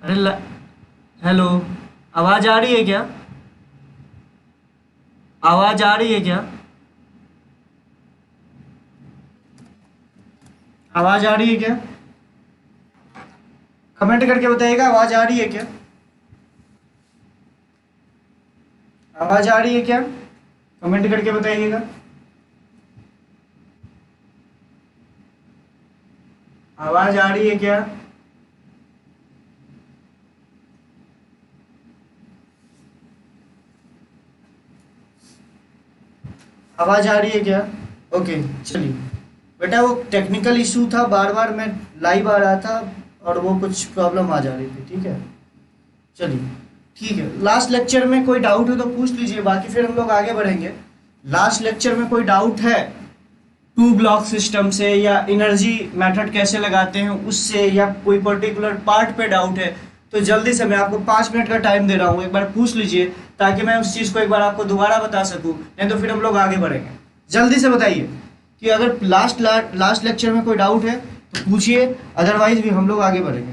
अरे हेलो। आवाज आ रही है क्या? आवाज आ रही है क्या? आवाज आ रही है क्या? कमेंट करके बताइएगा, आवाज आ रही है क्या? आवाज आ रही है क्या? कमेंट करके बताइएगा। आवाज आ रही है क्या? आवाज आ रही है क्या? ओके, चलिए। बेटा वो टेक्निकल इशू था, बार बार मैं लाइव आ रहा था और वो कुछ प्रॉब्लम आ जा रही थी। ठीक है, चलिए। ठीक है, लास्ट लेक्चर में कोई डाउट हो तो पूछ लीजिए, बाकी फिर हम लोग आगे बढ़ेंगे। लास्ट लेक्चर में कोई डाउट है टू ब्लॉक सिस्टम से, या एनर्जी मेथड कैसे लगाते हैं उससे, या कोई पर्टिकुलर पार्ट पे डाउट है, तो जल्दी से, मैं आपको 5 मिनट का टाइम दे रहा हूँ, एक बार पूछ लीजिए ताकि मैं उस चीज़ को एक बार आपको दोबारा बता सकूँ, नहीं तो फिर हम लोग आगे बढ़ेंगे। जल्दी से बताइए कि अगर लास्ट लेक्चर में कोई डाउट है तो पूछिए, अदरवाइज भी हम लोग आगे बढ़ेंगे।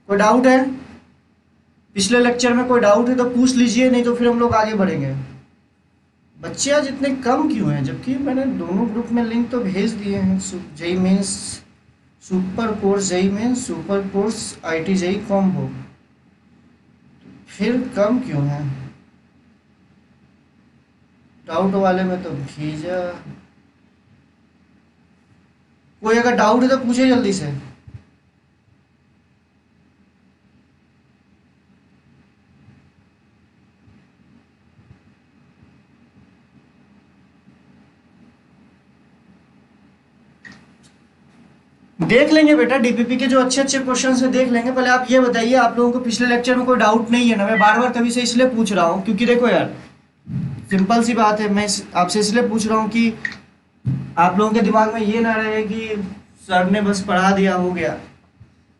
कोई डाउट है? पिछले लेक्चर में कोई डाउट है तो पूछ लीजिए, नहीं तो फिर हम लोग आगे बढ़ेंगे। बच्चे आज इतने कम क्यों हैं, जबकि मैंने दोनों ग्रुप में लिंक तो भेज दिए हैं। JEE Mains super course, JEE Mains super course, IIT JEE combo, फिर कम क्यों है? डाउट वाले में तो भेजा। कोई अगर डाउट है तो पूछे जल्दी से। देख लेंगे बेटा, डीपीपी के जो अच्छे अच्छे क्वेश्चन है देख लेंगे। पहले आप ये बताइए, आप लोगों को पिछले लेक्चर में कोई डाउट नहीं है ना? मैं बार बार तभी से इसलिए पूछ रहा हूँ क्योंकि देखो यार, सिंपल सी बात है, मैं आपसे इसलिए पूछ रहा हूँ कि आप लोगों के दिमाग में ये ना रहे कि सर ने बस पढ़ा दिया हो गया।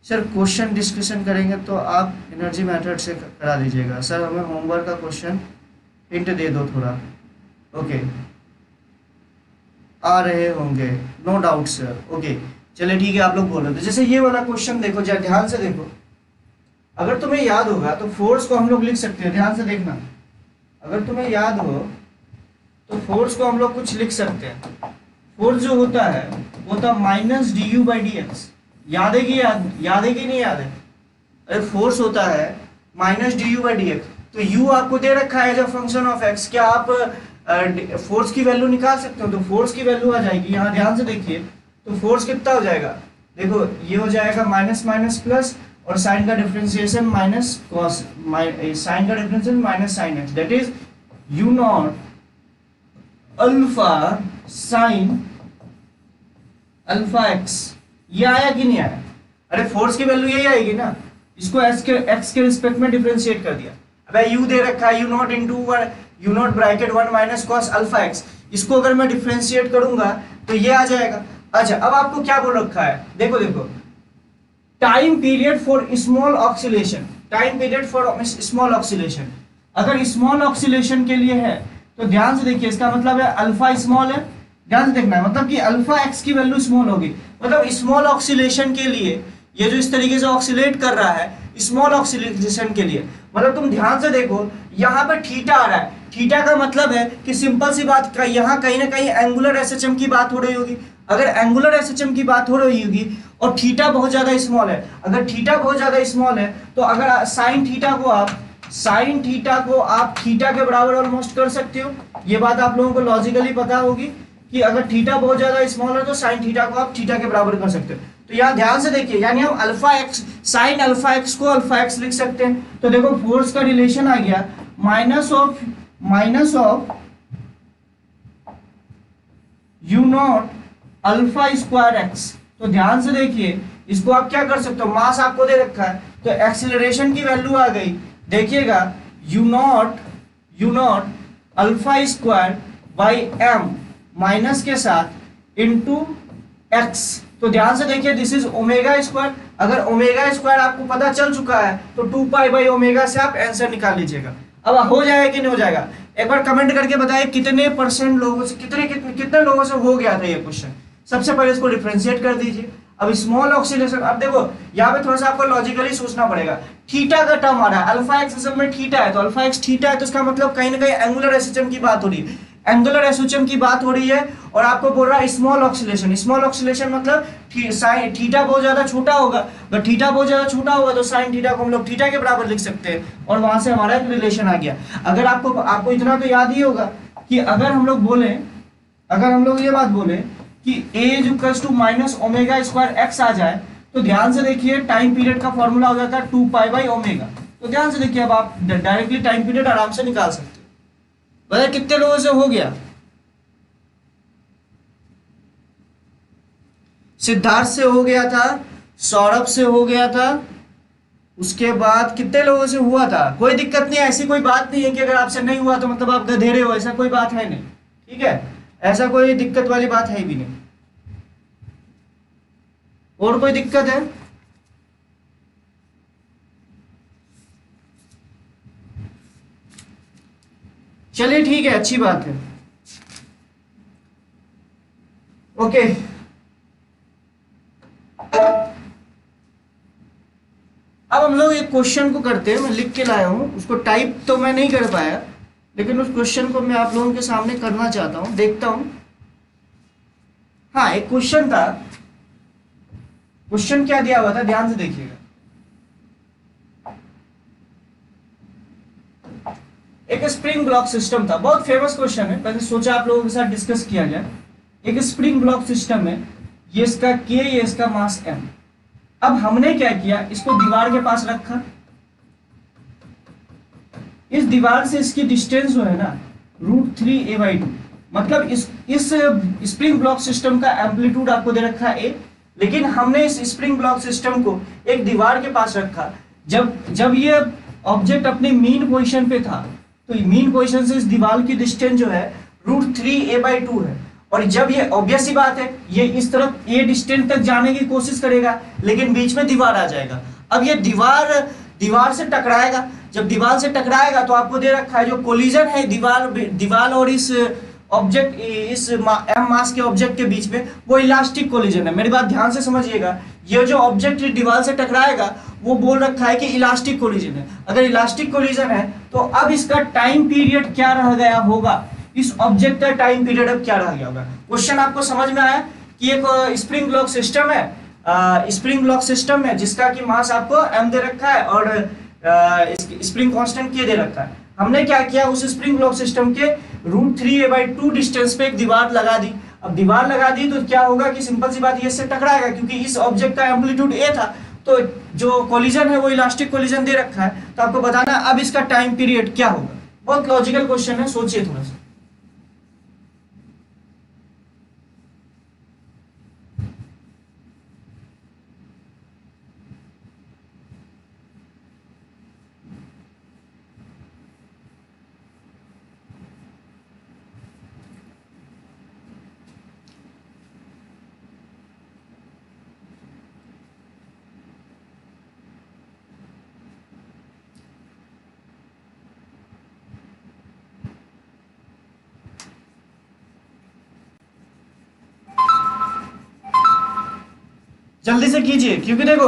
सर क्वेश्चन डिस्कशन करेंगे तो आप एनर्जी मेथड से करा दीजिएगा। सर हमें होमवर्क का क्वेश्चन हिंट दे दो थोड़ा। ओके, आ रहे होंगे, नो डाउट सर। ओके, चलिए ठीक है। आप लोग बोल रहे थे जैसे ये वाला क्वेश्चन देखो, जरा ध्यान से देखो। अगर तुम्हें याद होगा तो फोर्स को हम लोग लिख सकते हैं, ध्यान से देखना। अगर तुम्हें याद हो तो फोर्स को हम लोग कुछ लिख सकते हैं। फोर्स जो होता है वो होता minus d u by d x. याद है कि नहीं याद है? अरे फोर्स होता है minus d u by d x. तो यू आपको दे रखा है as a function of x. क्या आप फोर्स की वैल्यू निकाल सकते हो? तो फोर्स की वैल्यू आ जाएगी, यहाँ ध्यान से देखिए। तो फोर्स कितना हो जाएगा? देखो ये हो जाएगा माइनस माइनस प्लस, और साइन का डिफरेंशिएशन माइनस कॉस, साइन का differentiation minus sine x, that is you naught alpha sine alpha x. ये आया कि नहीं आया? अरे फोर्स की वैल्यू यही आएगी ना। इसको एक्स के रिस्पेक्ट में डिफरेंशिएट कर दिया। अब यू दे रखा है, you not into you not bracket 1 minus cos alpha x. इसको अगर मैं डिफरेंशिएट करूंगा तो ये आ जाएगा। अच्छा, अब आपको क्या बोल रखा है? देखो देखो, time period for small oscillation, time period for small oscillation. अगर स्मॉल ऑक्सीलेशन के लिए है तो ध्यान से देखिए, इसका मतलब है अल्फा स्मॉल है। ध्यान से देखना है, मतलब कि अल्फा एक्स की वैल्यू स्मॉल होगी। मतलब स्मॉल ऑक्सीलेशन के लिए ये जो इस तरीके से ऑक्सीलेट कर रहा है, स्मॉल ऑक्सीलेशन के लिए, मतलब तुम ध्यान से देखो, यहाँ पे थीटा आ रहा है। थीटा का मतलब है कि सिंपल सी बात, यहाँ कहीं ना कहीं एंगुलर एसएचएम की बात हो रही होगी। अगर एंगुलर एसएचएम की बात हो रही होगी और थीटा बहुत ज्यादा स्मॉल है, अगर थीटा बहुत ज्यादा स्मॉल है तो अगर साइन थीटा को आप थीटा के बराबर ऑलमोस्ट कर सकते हो। ये बात आप लोगों को लॉजिकली पता होगी कि अगर थीटा बहुत ज्यादा स्मॉल है तो साइन थीटा को आप थीटा के बराबर कर सकते हो। तो यहाँ ध्यान से देखिए, यानी हम alpha x, sine alpha x को अल्फा एक्स लिख सकते हैं। तो देखो फोर्स का रिलेशन आ गया minus of you naught alpha square x. तो ध्यान से देखिए, इसको आप क्या कर सकते हो, मास आपको दे रखा है तो एक्सीलरेशन की वैल्यू आ गई। देखिएगा u naught alpha square by m minus के साथ इनटू एक्स। तो ध्यान से देखिए, दिस इज ओमेगा स्क्वायर। अगर ओमेगा स्क्वायर आपको पता चल चुका है तो 2 पाई बाई ओमेगा से आप आंसर निकाल लीजिएगा। अब हो जाएगा कि नहीं हो जाएगा? एक बार कमेंट करके बताइए कितने परसेंट लोगों से, कितने लोगों से हो गया था ये क्वेश्चन। सबसे पहले इसको डिफरेंशिएट कर दीजिए। अब स्मॉल ऑक्सीलेशन, अब देखो यहाँ पे थोड़ा सा आपको लॉजिकली सोचना पड़ेगा। थीटा का टर्म आ रहा है, अल्फा एक्स असल में थीटा है, तो अल्फा एक्स थीटा है, तो इसका मतलब कहीं ना कहीं एंगुलर एसिचम की बात हो रही है, एंगुलर एसिचम की बात हो रही है। और आपको बोल रहा है स्मॉल ऑक्सीलेशन, स्मॉल ऑक्सीलेशन मतलब साइन थीटा बहुत ज्यादा छोटा होगा, अगर थीटा बहुत ज्यादा छोटा होगा तो साइन थीटा को हम लोग थीटा के बराबर लिख सकते हैं, और वहां से हमारा एक रिलेशन आ गया। अगर आपको इतना तो याद ही होगा कि अगर हम लोग बोले, अगर हम लोग ये बात बोले कि a equals to minus omega square X आ जाए, तो ध्यान से देखिए टाइम पीरियड का फॉर्मूला हो जाता है 2 पाई बाई ओमेगा। तो ध्यान से देखिए, अब आप डायरेक्टली टाइम पीरियड आराम से निकाल सकते हो। बताइए कितने लोगों से हो गया? सिद्धार्थ से हो गया था, सौरभ से हो गया था, उसके बाद कितने लोगों से हुआ था? कोई दिक्कत नहीं, ऐसी कोई बात नहीं है कि अगर आपसे नहीं हुआ तो मतलब आप गधेरे हो, ऐसा कोई बात है नहीं, ठीक है, ऐसा कोई दिक्कत वाली बात है भी नहीं। और कोई दिक्कत है? चलिए ठीक है, अच्छी बात है, ओके। अब हम लोग एक क्वेश्चन को करते हैं, मैं लिख के लाया हूं उसको, टाइप तो मैं नहीं कर पाया, लेकिन उस क्वेश्चन को मैं आप लोगों के सामने करना चाहता हूं, देखता हूं। हाँ, एक क्वेश्चन था, क्वेश्चन क्या दिया हुआ था, ध्यान से देखिएगा। एक स्प्रिंग ब्लॉक सिस्टम था, बहुत फेमस क्वेश्चन है, मैंने सोचा आप लोगों के साथ डिस्कस किया जाए। एक स्प्रिंग ब्लॉक सिस्टम है, ये इसका के, ये इसका मास एम। अब हमने क्या किया, इसको दीवार के पास रखा, इस दीवार से इसकी डिस्टेंस जो है ना √3a/2, मतलब इस स्प्रिंग ब्लॉक सिस्टम का एम्पलीट्यूड आपको दे रखा है a, लेकिन हमने इस स्प्रिंग ब्लॉक सिस्टम को एक दीवार के पास रखा। जब ये ऑब्जेक्ट अपने मीन पोजीशन पे था, तो मीन पोजीशन से इस दीवार की डिस्टेंस जो है √3a/2 है, और जब ये ऑब्वियस ही बात है, ये इस तरफ ए डिस्टेंस तक जाने की कोशिश करेगा, लेकिन बीच में दीवार आ जाएगा। अब ये दीवार से टकराएगा, जब दीवार से टकराएगा तो आपको दे रखा है जो कोलिजन है दीवार और इस ऑब्जेक्ट, इस एम मास के ऑब्जेक्ट के बीच में, वो इलास्टिक कोलिजन है। मेरी बात ध्यान से समझिएगा, ये जो ऑब्जेक्ट दीवार से टकराएगा वो बोल रखा है कि इलास्टिक कोलिजन है। अगर इलास्टिक कोलिजन है तो अब इसका टाइम पीरियड क्या रह गया होगा, इस ऑब्जेक्ट का टाइम पीरियड अब क्या रह गया होगा। क्वेश्चन आपको समझ में आया कि एक स्प्रिंग ब्लॉक सिस्टम है, स्प्रिंग ब्लॉक सिस्टम है जिसका कि मास आपको m दे रखा है और स्प्रिंग कांस्टेंट k दे रखा है। हमने क्या किया, उस स्प्रिंग ब्लॉक सिस्टम के √3a/2 डिस्टेंस पे एक दीवार लगा दी। अब दीवार लगा दी तो क्या होगा कि सिंपल सी बात, ये इससे टकराएगा, क्योंकि इस ऑब्जेक्ट का एम्पलीट्यूड a था, तो जो कोलिजन है वो इलास्टिक कोलिजन दे रखा है, तो आपको बताना अब इसका टाइम पीरियड क्या होगा। बहुत लॉजिकल क्वेश्चन है, सोचिए थोड़ा सा। जल्दी से कीजिए, क्योंकि देखो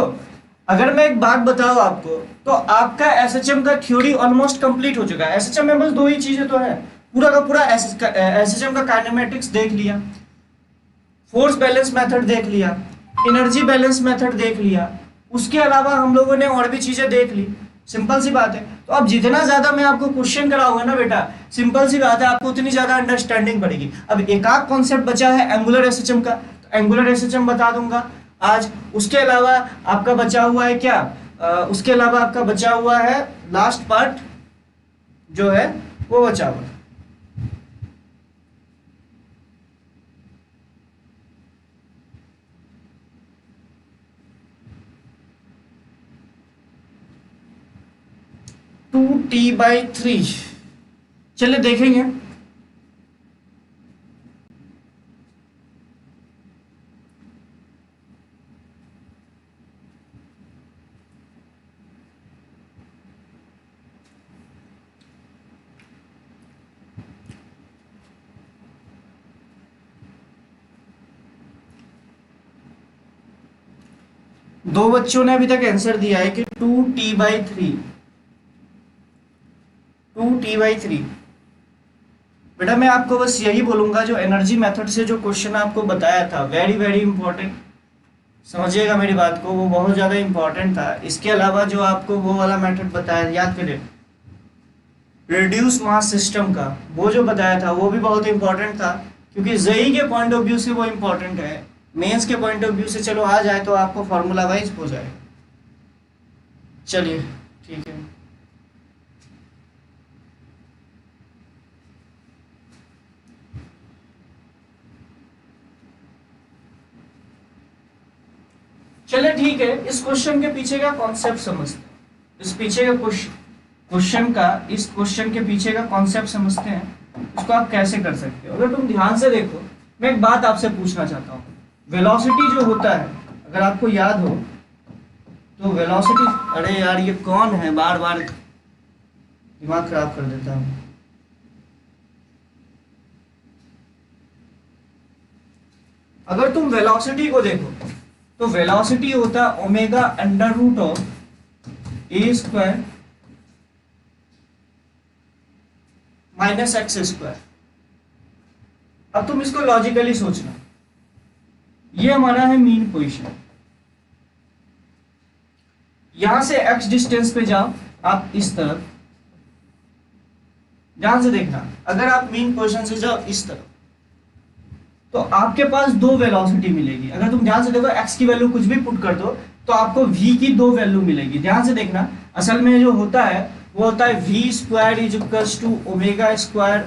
अगर मैं एक बात बताऊं आपको, तो आपका एसएचएम का थ्योरी ऑलमोस्ट कंप्लीट हो चुका है। एसएचएम में बस दो ही चीजें तो है, पूरा का पूरा एसएचएम का काइनेमेटिक्स देख लिया, फोर्स बैलेंस मेथड देख लिया, एनर्जी बैलेंस मेथड देख लिया, उसके अलावा हम लोगों ने और भी चीजें देख ली। सिंपल सी बात है, तो अब जितना ज्यादा मैं आपको क्वेश्चन कराऊंगा ना बेटा, सिंपल सी बात है, आपको उतनी ज्यादा अंडरस्टैंडिंग पड़ेगी। अब एक आध कॉन्सेप्ट बचा है एंगुलर एसएचएम का, तो एंगुलर एसएचएम बता दूंगा आज। उसके अलावा आपका बचा हुआ है क्या, उसके अलावा आपका बचा हुआ है लास्ट पार्ट जो है वो बचा हुआ है। टू T/3, चलिए देखेंगे। दो बच्चों ने अभी तक आंसर दिया है कि 2t/3, 2t/3। बेटा मैं आपको बस यही बोलूंगा, जो एनर्जी मेथड से जो क्वेश्चन आपको बताया था, वेरी वेरी इंपॉर्टेंट, समझिएगा मेरी बात को, वो बहुत ज़्यादा इंपॉर्टेंट था। इसके अलावा जो आपको वो वाला मेथड बताया, याद करें, रिड्यूस मास सिस्टम का, वो जो बताया था वो भी बहुत इंपॉर्टेंट था, क्योंकि जेई के पॉइंट ऑफ व्यू से वो इंपॉर्टेंट है। मेंस के पॉइंट ऑफ व्यू से चलो आ जाए तो आपको फॉर्मूला वाइज हो जाएगा। चलिए ठीक है। चलिए ठीक है, इस क्वेश्चन के पीछे का कॉन्सेप्ट समझते हैं। इस पीछे का इस क्वेश्चन के पीछे का कॉन्सेप्ट समझते हैं, इसको आप कैसे कर सकते हो। अगर तुम ध्यान से देखो, मैं एक बात आपसे पूछना चाहता हूँ, वेलोसिटी जो होता है, अगर आपको याद हो तो वेलोसिटी, अरे यार ये कौन है बार बार दिमाग खराब कर देता है। अगर तुम वेलोसिटी को देखो तो वेलोसिटी होता है omega under root of a square minus x square. अब तुम इसको लॉजिकली सोचना, ये हमारा है मीन पोजीशन, यहां से एक्स डिस्टेंस पे जाओ आप इस तरफ, ध्यान से देखना, अगर आप मीन पोजीशन से जाओ इस तरफ तो आपके पास दो वेलोसिटी मिलेगी। अगर तुम ध्यान से देखो, x की वैल्यू कुछ भी पुट कर दो तो आपको v की दो वैल्यू मिलेगी। ध्यान से देखना, असल में जो होता है वो होता है v square is equals to omega square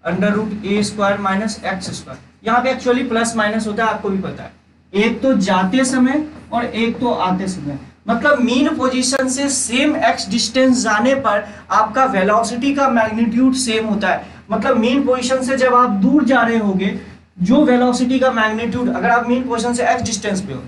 under root a square minus x square. यहाँ पे एक्चुअली प्लस माइनस होता है, आपको भी पता है, एक तो जाते समय और एक तो आते समय। मतलब मीन पोजीशन से सेम x डिस्टेंस जाने पर आपका वेलोसिटी का मैग्नीट्यूड सेम होता है। मतलब मीन पोजीशन से जब आप दूर जा रहे होगे, जो वेलोसिटी का मैग्नीट्यूड, अगर आप मीन पोजीशन से x डिस्टेंस पे हो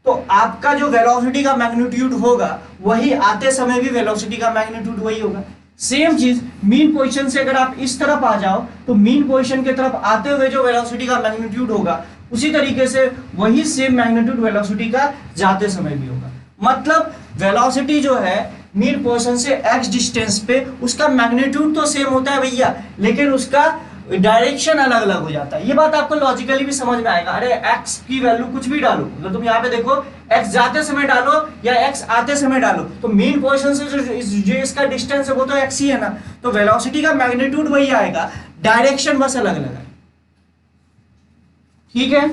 तो आपका जो वेलोसिटी का मैग्नीट्यूड होगा वही आते समय भी वेलोसिटी का मैग्नीट्यूड वही होगा। सेम चीज मीन पोजीशन से अगर आप इस तरफ आ जाओ तो मीन पोजीशन की तरफ आते हुए जो वेलोसिटी का मैग्नीट्यूड होगा उसी तरीके से वही सेम मैग्नीट्यूड वेलोसिटी का जाते समय भी होगा। मतलब वेलोसिटी जो है मीन पोजीशन से x डिस्टेंस पे, उसका मैग्नीट्यूड तो सेम होता है भैया, लेकिन उसका डायरेक्शन अलग अलग हो जाता है। ये बात आपको लॉजिकली भी समझ में आएगा। अरे x की वैल्यू कुछ भी डालो, मतलब तुम यहाँ पे देखो x जाते समय डालो या x आते समय डालो, तो मेन पोजीशन से जो इसका डिस्टेंस है वो तो x ही है ना, तो वेलोसिटी का मैग्नीट्यूड वही आएगा, डायरेक्शन बस अलग अलग है। ठीक है,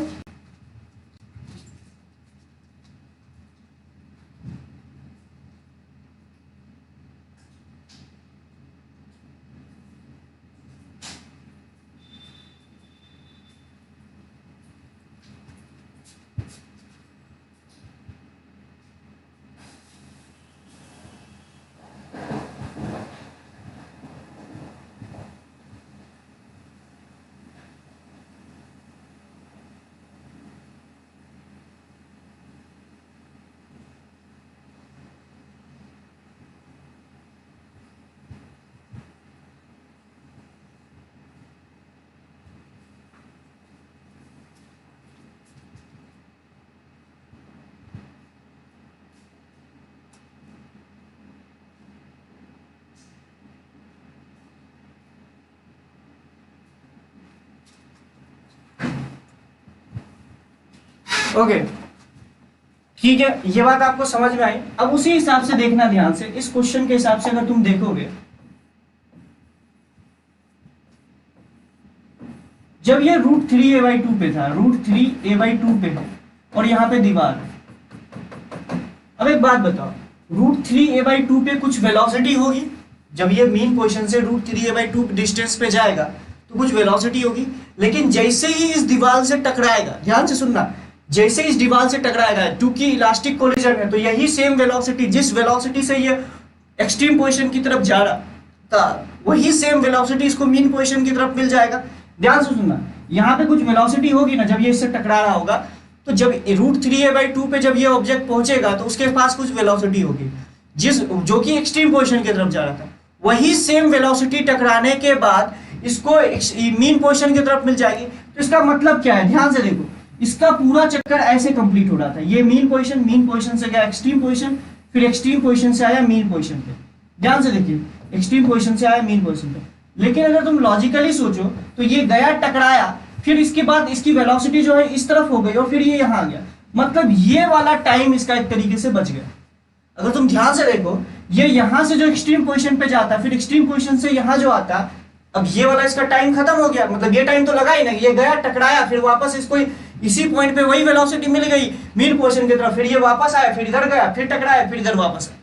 ओके ठीक है, ये बात आपको समझ में आई। अब उसी हिसाब से देखना ध्यान से, इस क्वेश्चन के हिसाब से अगर तुम देखोगे, जब ये √3a/2 पे था, √3a/2 पे है और यहाँ पे दीवार है। अब एक बात बताओ, √3a/2 पे कुछ वेलोसिटी होगी, जब ये मीन पोजीशन से √3a/2 डिस्टेंस पे जाएगा तो कुछ वेलोसिटी होगी, लेकिन जैसे ही इस दीवार से टकराएगा, ध्यान से सुनना, जैसे इस दीवार से टकराएगा, क्योंकि इलास्टिक कोलिजन है तो यही सेम वेलोसिटी, जिस वेलोसिटी से ये एक्सट्रीम पोजीशन की तरफ जा रहा था वही सेम वेलोसिटी इसको मीन पोजीशन की तरफ मिल जाएगा। ध्यान से सुनना, यहाँ पे कुछ वेलोसिटी होगी ना जब ये इससे टकरा रहा होगा, तो जब √3a/2 पे जब ये ऑब्जेक्ट पहुंचेगा तो उसके पास कुछ वेलोसिटी होगी, जो कि एक्सट्रीम पोजीशन की तरफ जा रहा था, वही सेम वेलोसिटी टकराने के बाद इसको मीन पोजीशन की तरफ मिल जाएगी। तो इसका मतलब क्या है, ध्यान से देखो, इसका पूरा चक्कर ऐसे कंप्लीट हो रहा था। ये मीन पोजीशन से गया एक्सट्रीम पोजीशन, फिर एक्सट्रीम पोजीशन से आया मीन पोजीशन पे। ध्यान से देखिए, एक्सट्रीम पोजीशन से आया मीन पोजीशन पे। लेकिन अगर तुम लॉजिकली सोचो तो ये गया टकराया, फिर इसके बाद इसकी वेलोसिटी जो है इस तरफ हो गई और फिर ये यहाँ आ गया, मतलब ये वाला टाइम इसका एक तरीके से बच गया। अगर तुम ध्यान से देखो, ये यहाँ से जो एक्सट्रीम पोजीशन पे जाता, फिर एक्सट्रीम पोजीशन से यहाँ जो आता, अब ये वाला इसका टाइम खत्म हो गया, मतलब ये टाइम तो लगा ही नहीं, ये गया टकराया, फिर वापस इसको इसी पॉइंट पे वही वेलोसिटी मिल गई मीन पोजीशन की तरफ, फिर ये वापस आया, फिर इधर गया, फिर टकराया, फिर इधर वापस आया।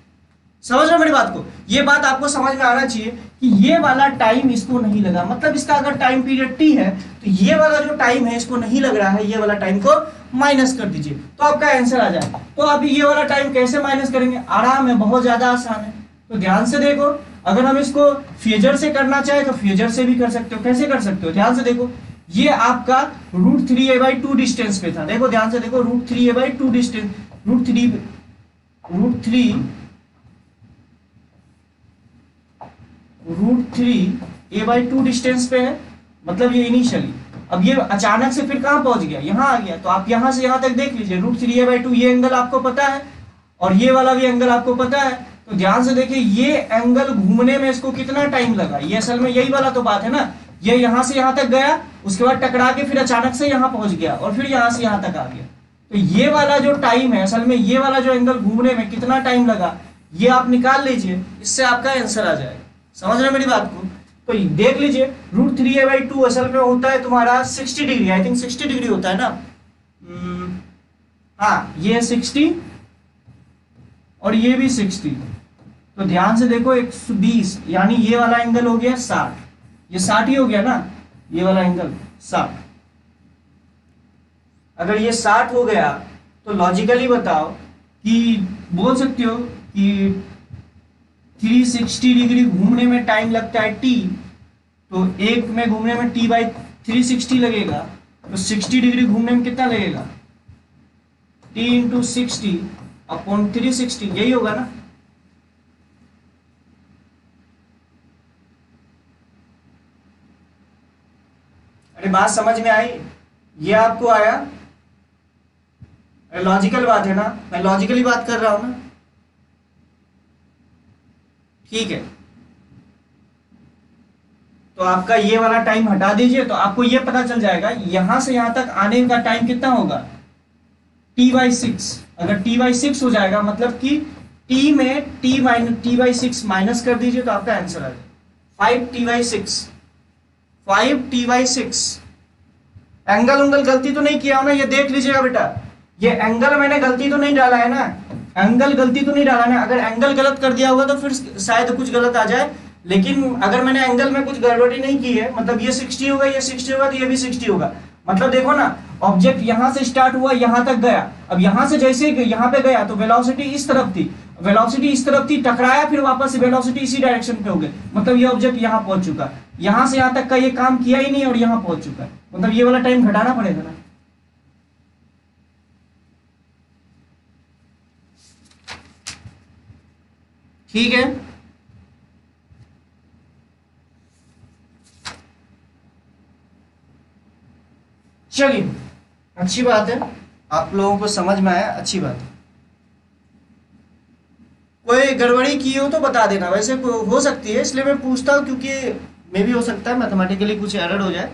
समझ रहे मेरी बात को? ये बात आपको समझ में आना चाहिए कि ये वाला टाइम इसको नहीं लगा, मतलब इसका अगर टाइम पीरियड टी है तो ये वाला जो टाइम है इसको नहीं लग रहा है, ये वाला टाइम को माइनस कर दीजिए तो आपका आंसर आ जाए। तो अभी ये वाला टाइम कैसे माइनस करेंगे? आराम है, बहुत ज्यादा आसान है। तो ध्यान से देखो, अगर हम इसको फेजर से करना चाहे तो फेजर से भी कर सकते हो। कैसे कर सकते हो? ध्यान से देखो, ये आपका √3a/2 डिस्टेंस पे था। देखो ध्यान से देखो, √3a/2 डिस्टेंस, √3a/2 डिस्टेंस पे है, मतलब ये इनिशियली। अब ये अचानक से फिर कहां पहुंच गया? यहां आ गया। तो आप यहां से यहां तक देख लीजिए, √3a/2 ये एंगल आपको पता है और ये वाला भी एंगल आपको पता है। तो ध्यान से देखिए, ये एंगल घूमने में इसको कितना टाइम लगा? ये असल में यही वाला तो बात है ना, ये यहां से यहां तक गया, उसके बाद टकरा के फिर अचानक से यहां पहुंच गया और फिर यहां से यहां तक आ गया। तो ये वाला जो टाइम है, असल में ये वाला जो एंगल घूमने में कितना टाइम लगा, ये आप निकाल लीजिए, इससे आपका आंसर आ जाएगा। समझ रहे मेरी बात को? तो देख लीजिए, √3a/2 असल में होता है तुम्हारा 60 डिग्री, आई थिंक 60 डिग्री होता है ना। हाँ, ये 60 और ये भी 60। तो ध्यान से देखो, 120, यानी ये वाला एंगल हो गया 60, ये 60 ही हो गया ना, ये वाला एंगल 60। अगर ये 60 हो गया तो लॉजिकली बताओ कि बोल सकते हो कि 360 डिग्री घूमने में टाइम लगता है t, तो एक में घूमने में t/360 लगेगा, तो 60 डिग्री घूमने में कितना लगेगा? t × 60/360, यही होगा ना। अरे बात समझ में आई? ये आपको आया? अरे लॉजिकल बात है ना, मैं लॉजिकली बात कर रहा हूं ना। ठीक है, तो आपका ये वाला टाइम हटा दीजिए, तो आपको ये पता चल जाएगा यहां से यहां तक आने का टाइम कितना होगा? t/6। अगर t/6 हो जाएगा, मतलब कि t में t/6 माइनस कर दीजिए तो आपका आंसर आ जाएगा 5t/6। एंगल गलती तो नहीं किया ना, ये देख लीजिएगा बेटा, ये एंगल मैंने गलती तो नहीं डाला है ना, एंगल गलती तो नहीं डाला ना। अगर एंगल गलत कर दिया होगा तो फिर शायद कुछ गलत आ जाए, लेकिन अगर मैंने एंगल में कुछ गड़बड़ी नहीं की है, मतलब ये 60 होगा, ये 60 होगा, तो ये भी 60 होगा। मतलब देखो ना, ऑब्जेक्ट यहां से स्टार्ट हुआ, यहां तक गया, अब यहां से जैसे यहां पे गया तो वेलोसिटी इस तरफ थी, टकराया, फिर वापस वेलोसिटी इसी डायरेक्शन पे हो गई, मतलब ये ऑब्जेक्ट यहां पहुंच चुका। यहां से यहां तक का ये काम किया ही नहीं और यहां पहुंच चुका है, मतलब ये वाला टाइम घटाना पड़ेगा ना। ठीक है, चलिए, अच्छी बात है, आप लोगों को समझ में आया, अच्छी बात है। कोई गड़बड़ी की हो तो बता देना, वैसे हो सकती है, इसलिए मैं पूछता हूँ, क्योंकि मे भी हो सकता है मैथमेटिकली कुछ एरर हो जाए।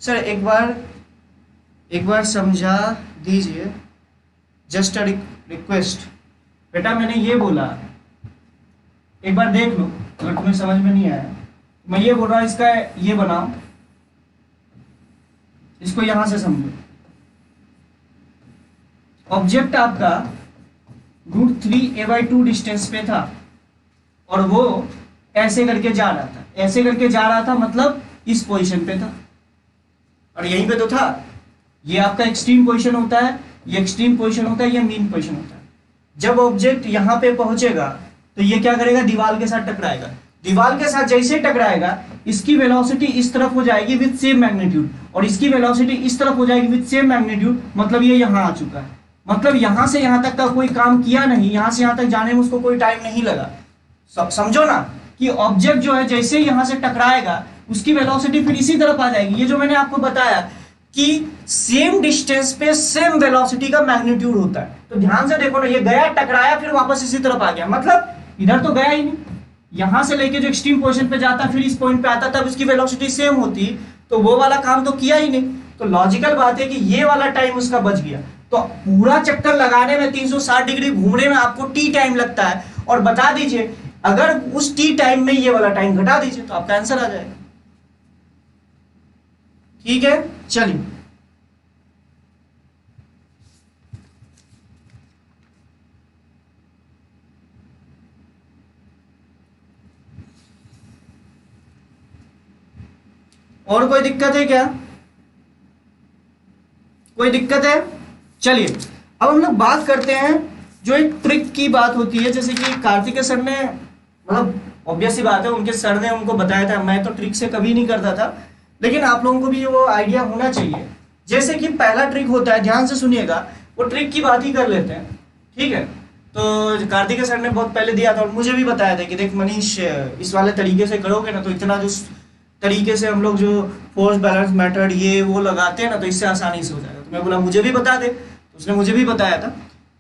सर एक बार समझा दीजिए, जस्ट अ रिक्वेस्ट। बेटा मैंने ये बोला, एक बार देख लो, अगर तुम्हें समझ में नहीं आया। मैं ये बोल रहा हूँ, इसका ये बनाओ, इसको यहां से समझो। ऑब्जेक्ट आपका √3a/2 डिस्टेंस पे था और वो ऐसे करके जा रहा था, ऐसे करके जा रहा था, मतलब इस पोजीशन पे था और यहीं पे तो था। ये आपका एक्सट्रीम पोजीशन होता है, ये एक्सट्रीम पोजीशन होता है, ये मीन पोजीशन होता है। जब ऑब्जेक्ट यहां पे पहुंचेगा तो ये क्या करेगा? दीवार के साथ टकराएगा। दीवार के साथ जैसे ही टकराएगा, इसकी वेलोसिटी इस तरफ हो जाएगी विद सेम मैग्नीट्यूड, और इसकी वेलोसिटी इस तरफ हो जाएगी विद सेम मैग्नीट्यूड, मतलब ये यहां आ चुका है। मतलब यहां से यहां तक का कोई काम किया नहीं, यहां से यहां तक जाने में उसको कोई टाइम नहीं लगा। समझो ना कि ऑब्जेक्ट जो है जैसे ही यहां से टकराएगा, उसकी वेलोसिटी फिर इसी तरफ आ जाएगी। ये जो मैंने आपको बताया कि सेम डिस्टेंस पे सेम वेलोसिटी का मैग्नीट्यूड होता है। तो ध्यान से देखो ना, ये गया टकराया फिर वापस इसी तरफ आ गया, मतलब इधर तो गया ही नहीं, यहां से लेके जो एक्सट्रीम पोजीशन पे जाता फिर इस पॉइंट पे आता तब इसकी वेलोसिटी सेम होती, तो वो वाला काम तो किया ही नहीं। तो लॉजिकल बात है कि ये वाला टाइम उसका बच गया। तो पूरा चक्कर लगाने में 360 डिग्री घूमने में आपको टी टाइम लगता है, और बता दीजिए अगर उस टी टाइम में ये वाला टाइम घटा दीजिए तो आपका आंसर आ जाएगा। ठीक है, चलिए और कोई दिक्कत है क्या? कोई दिक्कत है? चलिए अब हम लोग बात करते हैं जो एक ट्रिक की बात होती है, जैसे कि कार्तिक सर ने, मतलब ऑब्वियस सी बात है उनके सर ने उनको बताया था, मैं तो ट्रिक से कभी नहीं करता था, लेकिन आप लोगों को भी वो आइडिया होना चाहिए। जैसे कि पहला ट्रिक होता है, ध्यान से सुनिएगा, वो ट्रिक की बात ही कर लेते हैं, ठीक है। तो कार्तिक सर ने बहुत पहले दिया था और मुझे भी बताया था कि देख मनीष, इस वाले तरीके से करोगे ना तो इतना जो तरीके से हम लोग जो फोर्स बैलेंस मेथड ये वो लगाते हैं ना, तो इससे आसानी से हो जाएगा। तो मैं बोला मुझे भी बता दे, तो उसने मुझे भी बताया था।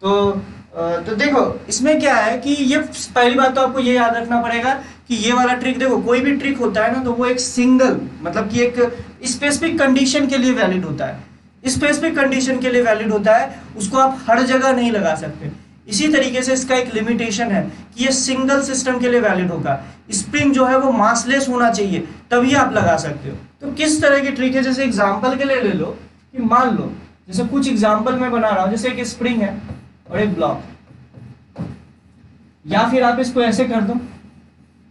तो देखो इसमें क्या है कि ये पहली बात तो आपको ये याद रखना पड़ेगा कि ये वाला ट्रिक, देखो कोई भी ट्रिक होता है ना तो वो एक सिंगल, मतलब कि एक स्पेसिफिक कंडीशन के लिए वैलिड होता है, स्पेसिफिक कंडीशन के लिए वैलिड होता है, उसको आप हर जगह नहीं लगा सकते। इसी तरीके से इसका एक लिमिटेशन है कि ये सिंगल सिस्टम के लिए वैलिड होगा, स्प्रिंग जो है वो मासलेस होना चाहिए तभी आप लगा सकते हो। तो किस तरह की ट्रिक है, जैसे एग्जांपल के लिए ले लो कि मान लो जैसे कुछ एग्जांपल मैं बना रहा हूं, जैसे एक स्प्रिंग है और एक ब्लॉक, या फिर आप इसको ऐसे कर दो,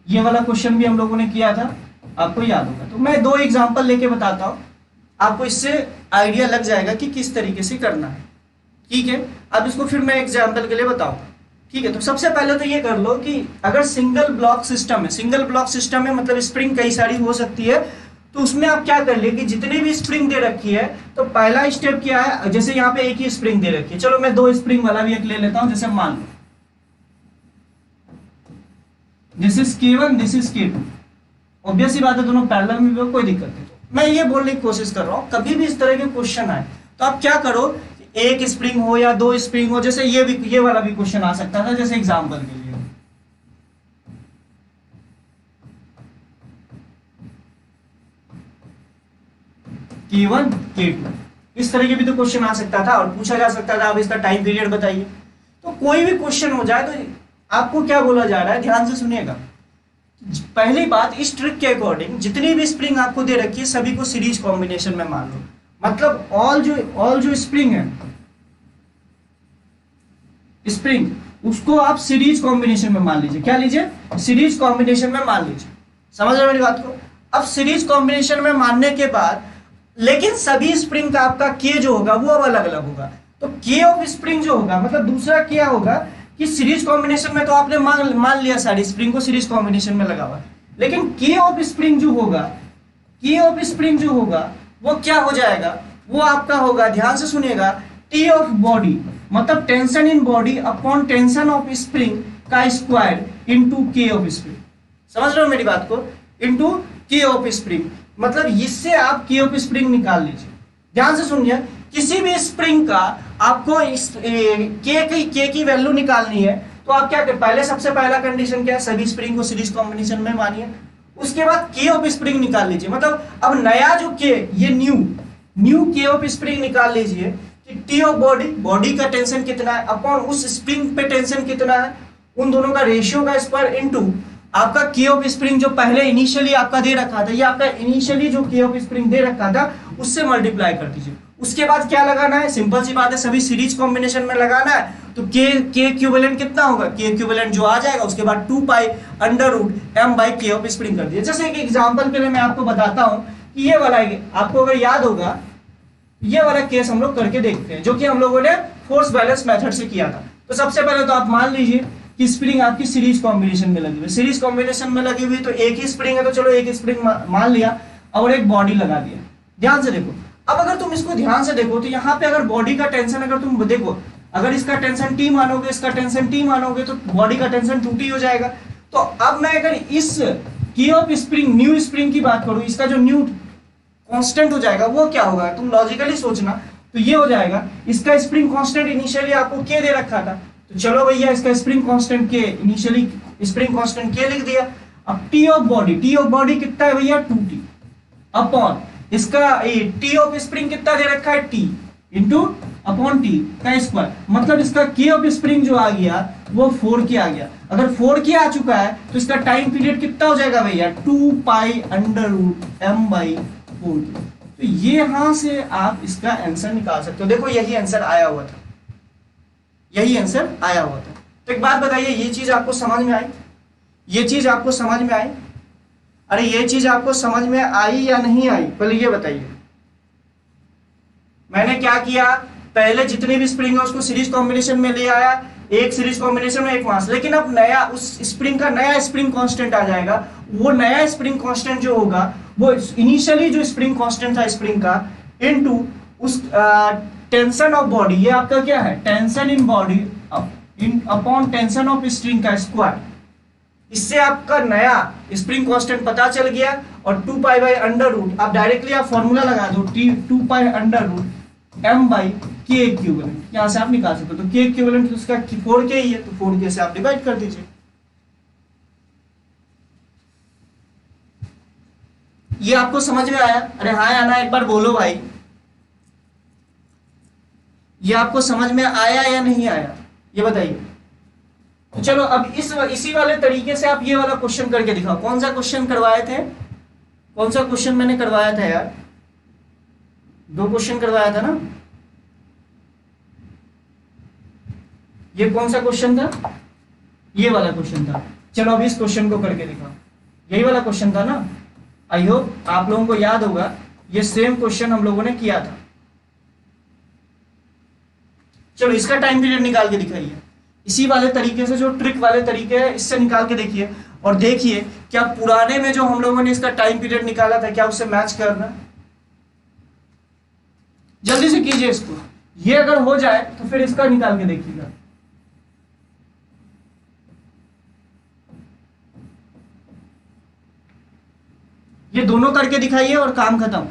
ये वाला क्वेश्चन भी हम लोगों ने किया था, आपको याद होगा। तो मैं दो एग्जांपल लेके बताता हूं, आपको इससे आइडिया लग जाएगा कि किस तरीके से करना है, ठीक है। अब इसको फिर मैं एग्जांपल के लिए बताऊंगा, ठीक है। तो सबसे पहले तो ये कर लो कि अगर सिंगल ब्लॉक सिस्टम है, सिंगल ब्लॉक सिस्टम है मतलब स्प्रिंग कई सारी हो सकती है, तो उसमें आप क्या कर ले कि जितनी भी स्प्रिंग दे रखी है, तो पहला स्टेप क्या है, जैसे यहाँ पे एक ही स्प्रिंग दे रखी है, चलो मैं दो स्प्रिंग वाला भी एक ले लेता हूं, जैसे मान लो this is K1, this is K2, obvious ही बात है दोनों पैरेलल में भी, कोई दिक्कत नहीं। मैं ये बोलने की कोशिश कर रहा हूं कभी भी इस तरह के क्वेश्चन आए तो आप क्या करो, एक स्प्रिंग हो या दो स्प्रिंग हो, जैसे ये वाला भी क्वेश्चन आ सकता था, जैसे एग्जांपल के लिए K1 K2, इस तरह के भी तो क्वेश्चन आ सकता था और पूछा जा सकता था आप इसका टाइम पीरियड बताइए। तो कोई भी क्वेश्चन हो जाए तो आपको क्या बोला जा रहा है, ध्यान से सुनिएगा। पहली बात, इस ट्रिक के अकॉर्डिंग जितनी भी स्प्रिंग आपको दे रखी है सभी को सीरीज कॉम्बिनेशन में मान लो, मतलब ऑल जो स्प्रिंग है, स्प्रिंग उसको आप सीरीज कॉम्बिनेशन में मान लीजिए, क्या लीजिए, सीरीज कॉम्बिनेशन में मान लीजिए। समझ रहे हो मेरी बात को? अब सीरीज कॉम्बिनेशन में मानने के बाद लेकिन सभी स्प्रिंग का आपका के जो होगा वो अब अलग अलग होगा। तो के ऑफ स्प्रिंग जो होगा, मतलब दूसरा क्या होगा कि सीरीज कॉम्बिनेशन में तो आपने मान लिया सारी स्प्रिंग को सीरीज कॉम्बिनेशन में लगा हुआ, लेकिन के ऑफ स्प्रिंग जो होगा, के ऑफ स्प्रिंग जो होगा वो क्या हो जाएगा, वो आपका होगा, ध्यान से सुनिएगा, टी ऑफ बॉडी, मतलब tension in body upon tension of spring का स्क्वायर इनटू के ऑफ स्प्रिंग। समझ रहे हो मेरी बात को? इनटू के ऑफ स्प्रिंग, मतलब इससे आप के ऑफ स्प्रिंग निकाल लीजिए। ध्यान से सुनिए, किसी भी स्प्रिंग का आपको के की वैल्यू निकालनी है तो आप क्या करें, पहले सबसे पहला कंडीशन क्या है, सभी स्प्रिंग को सीरीज कॉम्बिनेशन में मानिए, उसके बाद के ऑफ स्प्रिंग निकाल लीजिए, मतलब अब नया जो के, ये न्यू के ऑफ स्प्रिंग निकाल लीजिए कि टी ऑफ बॉडी का टेंशन कितना है अपॉन उस स्प्रिंग पे टेंशन कितना है, उन दोनों का रेशियो का स्क्वायर इनटू आपका के ऑफ स्प्रिंग जो पहले इनिशियली आपका दे रखा था, ये आपका इनिशियली जो के ऑफ स्प्रिंग दे रखा था उससे मल्टीप्लाई कर दीजिए। उसके बाद क्या लगाना है, सिंपल सी बात है, सभी सीरीज कॉम्बिनेशन में लगाना है। तो के इक्विवेलेंट कितना होगा, के इक्विवेलेंट जो आ जाएगा उसके बाद 2 pi under root m by k of spring कर दिया। जैसे एक एग्जांपल के लिए मैं आपको बताता हूं कि ये वाला, आपको अगर याद होगा, ये वाला केस हम लोग करके देखते हैं जो कि हम लोगों ने फोर्स बैलेंस मेथड से किया था। तो सबसे पहले तो आप मान लीजिए कि स्प्रिंग आपकी सीरीज कॉम्बिनेशन में लगी हुई, सीरीज कॉम्बिनेशन में लगी हुई तो एक ही स्प्रिंग है, तो चलो एक स्प्रिंग मान लिया और एक बॉडी लगा दिया। ध्यान से देखो, अब अगर तुम इसको ध्यान से देखो तो यहाँ पे अगर बॉडी का टेंशन अगर तुम देखो, अगर इसका टेंशन टी मानोगे, इसका टेंशन टी मानोगे तो बॉडी का टेंशन 2t हो जाएगा। तो अब मैं अगर इस की ऑफ स्प्रिंग, न्यू स्प्रिंग की बात करूं, इसका जो न्यू कांस्टेंट हो जाएगा, वो क्या होगा, तुम लॉजिकली सोचना, तो ये हो जाएगा, इसका स्प्रिंग कांस्टेंट इनिशियली आपको के दे रखा था, तो चलो भैया इसका स्प्रिंग कांस्टेंट के, इनिशियली स्प्रिंग कांस्टेंट के लिख दिया। अब टी ऑफ बॉडी कितना है भैया 2t अपॉन इसका टी ऑफ स्प्रिंग कितना दे रखा है t इंटू अपॉन टी का स्क्वायर, मतलब इसका के ऑफ स्प्रिंग जो आ गया वो 4k आ गया। अगर 4k आ चुका है तो इसका टाइम पीरियड कितना हो जाएगा भैया 2 pi under root m by 4k। तो ये यहां से आप इसका आंसर निकाल सकते हो। देखो यही आंसर आया हुआ था, यही आंसर आया हुआ था। तो एक बात बताइए, ये चीज आपको समझ में आई, ये चीज आपको समझ में आई, अरे ये चीज आपको समझ में आई या नहीं आई, पहले ये बताइए। मैंने क्या किया, पहले जितने भी स्प्रिंग है उसको सीरीज कॉम्बिनेशन में ले आया, एक सीरीज कॉम्बिनेशन में एक मास, लेकिन अब नया उस स्प्रिंग का नया स्प्रिंग कांस्टेंट आ जाएगा। वो नया स्प्रिंग कांस्टेंट जो होगा वो इनिशियली जो स्प्रिंग कांस्टेंट था स्प्रिंग का इनटू उस टेंशन ऑफ बॉडी, ये आपका क्या है tension in body in upon tension of spring का स्क्वायर। इससे आपका नया स्प्रिंग कांस्टेंट पता चल गया, और 2 पाई बाई अंडर रूट, आप डायरेक्टली आप फॉर्मूला लगा दो 2 pi under root m by k equivalent, यहां से आप निकाल सकते हो। तो के इक्विवेलेंट उसका 4k ही है, तो 4k से आप डिवाइड कर दीजिए। ये आपको समझ में आया? अरे हाँ या ना एक बार बोलो भाई, ये आपको समझ में आया या नहीं आया, ये बताइए। तो चलो अब इसी वाले तरीके से आप ये वाला क्वेश्चन करके दिखाओ। कौन सा क्वेश्चन करवाए थे, कौन सा क्वेश्चन मैंने करवाया था यार, 2 क्वेश्चन करवाया था ना। ये कौन सा क्वेश्चन था, ये वाला क्वेश्चन था। चलो अब इस क्वेश्चन को करके दिखाओ, यही वाला क्वेश्चन था ना। आई होप आप लोगों को याद होगा, ये सेम क्वेश्चन हम लोगों ने किया था। चलो इसका टाइम पीरियड निकाल के दिखाइए, इसी वाले तरीके से, जो ट्रिक वाले तरीके है इससे निकाल के देखिए, और देखिए क्या पुराने में जो हम लोगों ने इसका टाइम पीरियड निकाला था क्या उससे मैच कर रहा है। जल्दी से कीजिए इसको, ये अगर हो जाए तो फिर इसका निकाल के देखिएगा। ये दोनों करके दिखाइए और काम खत्म।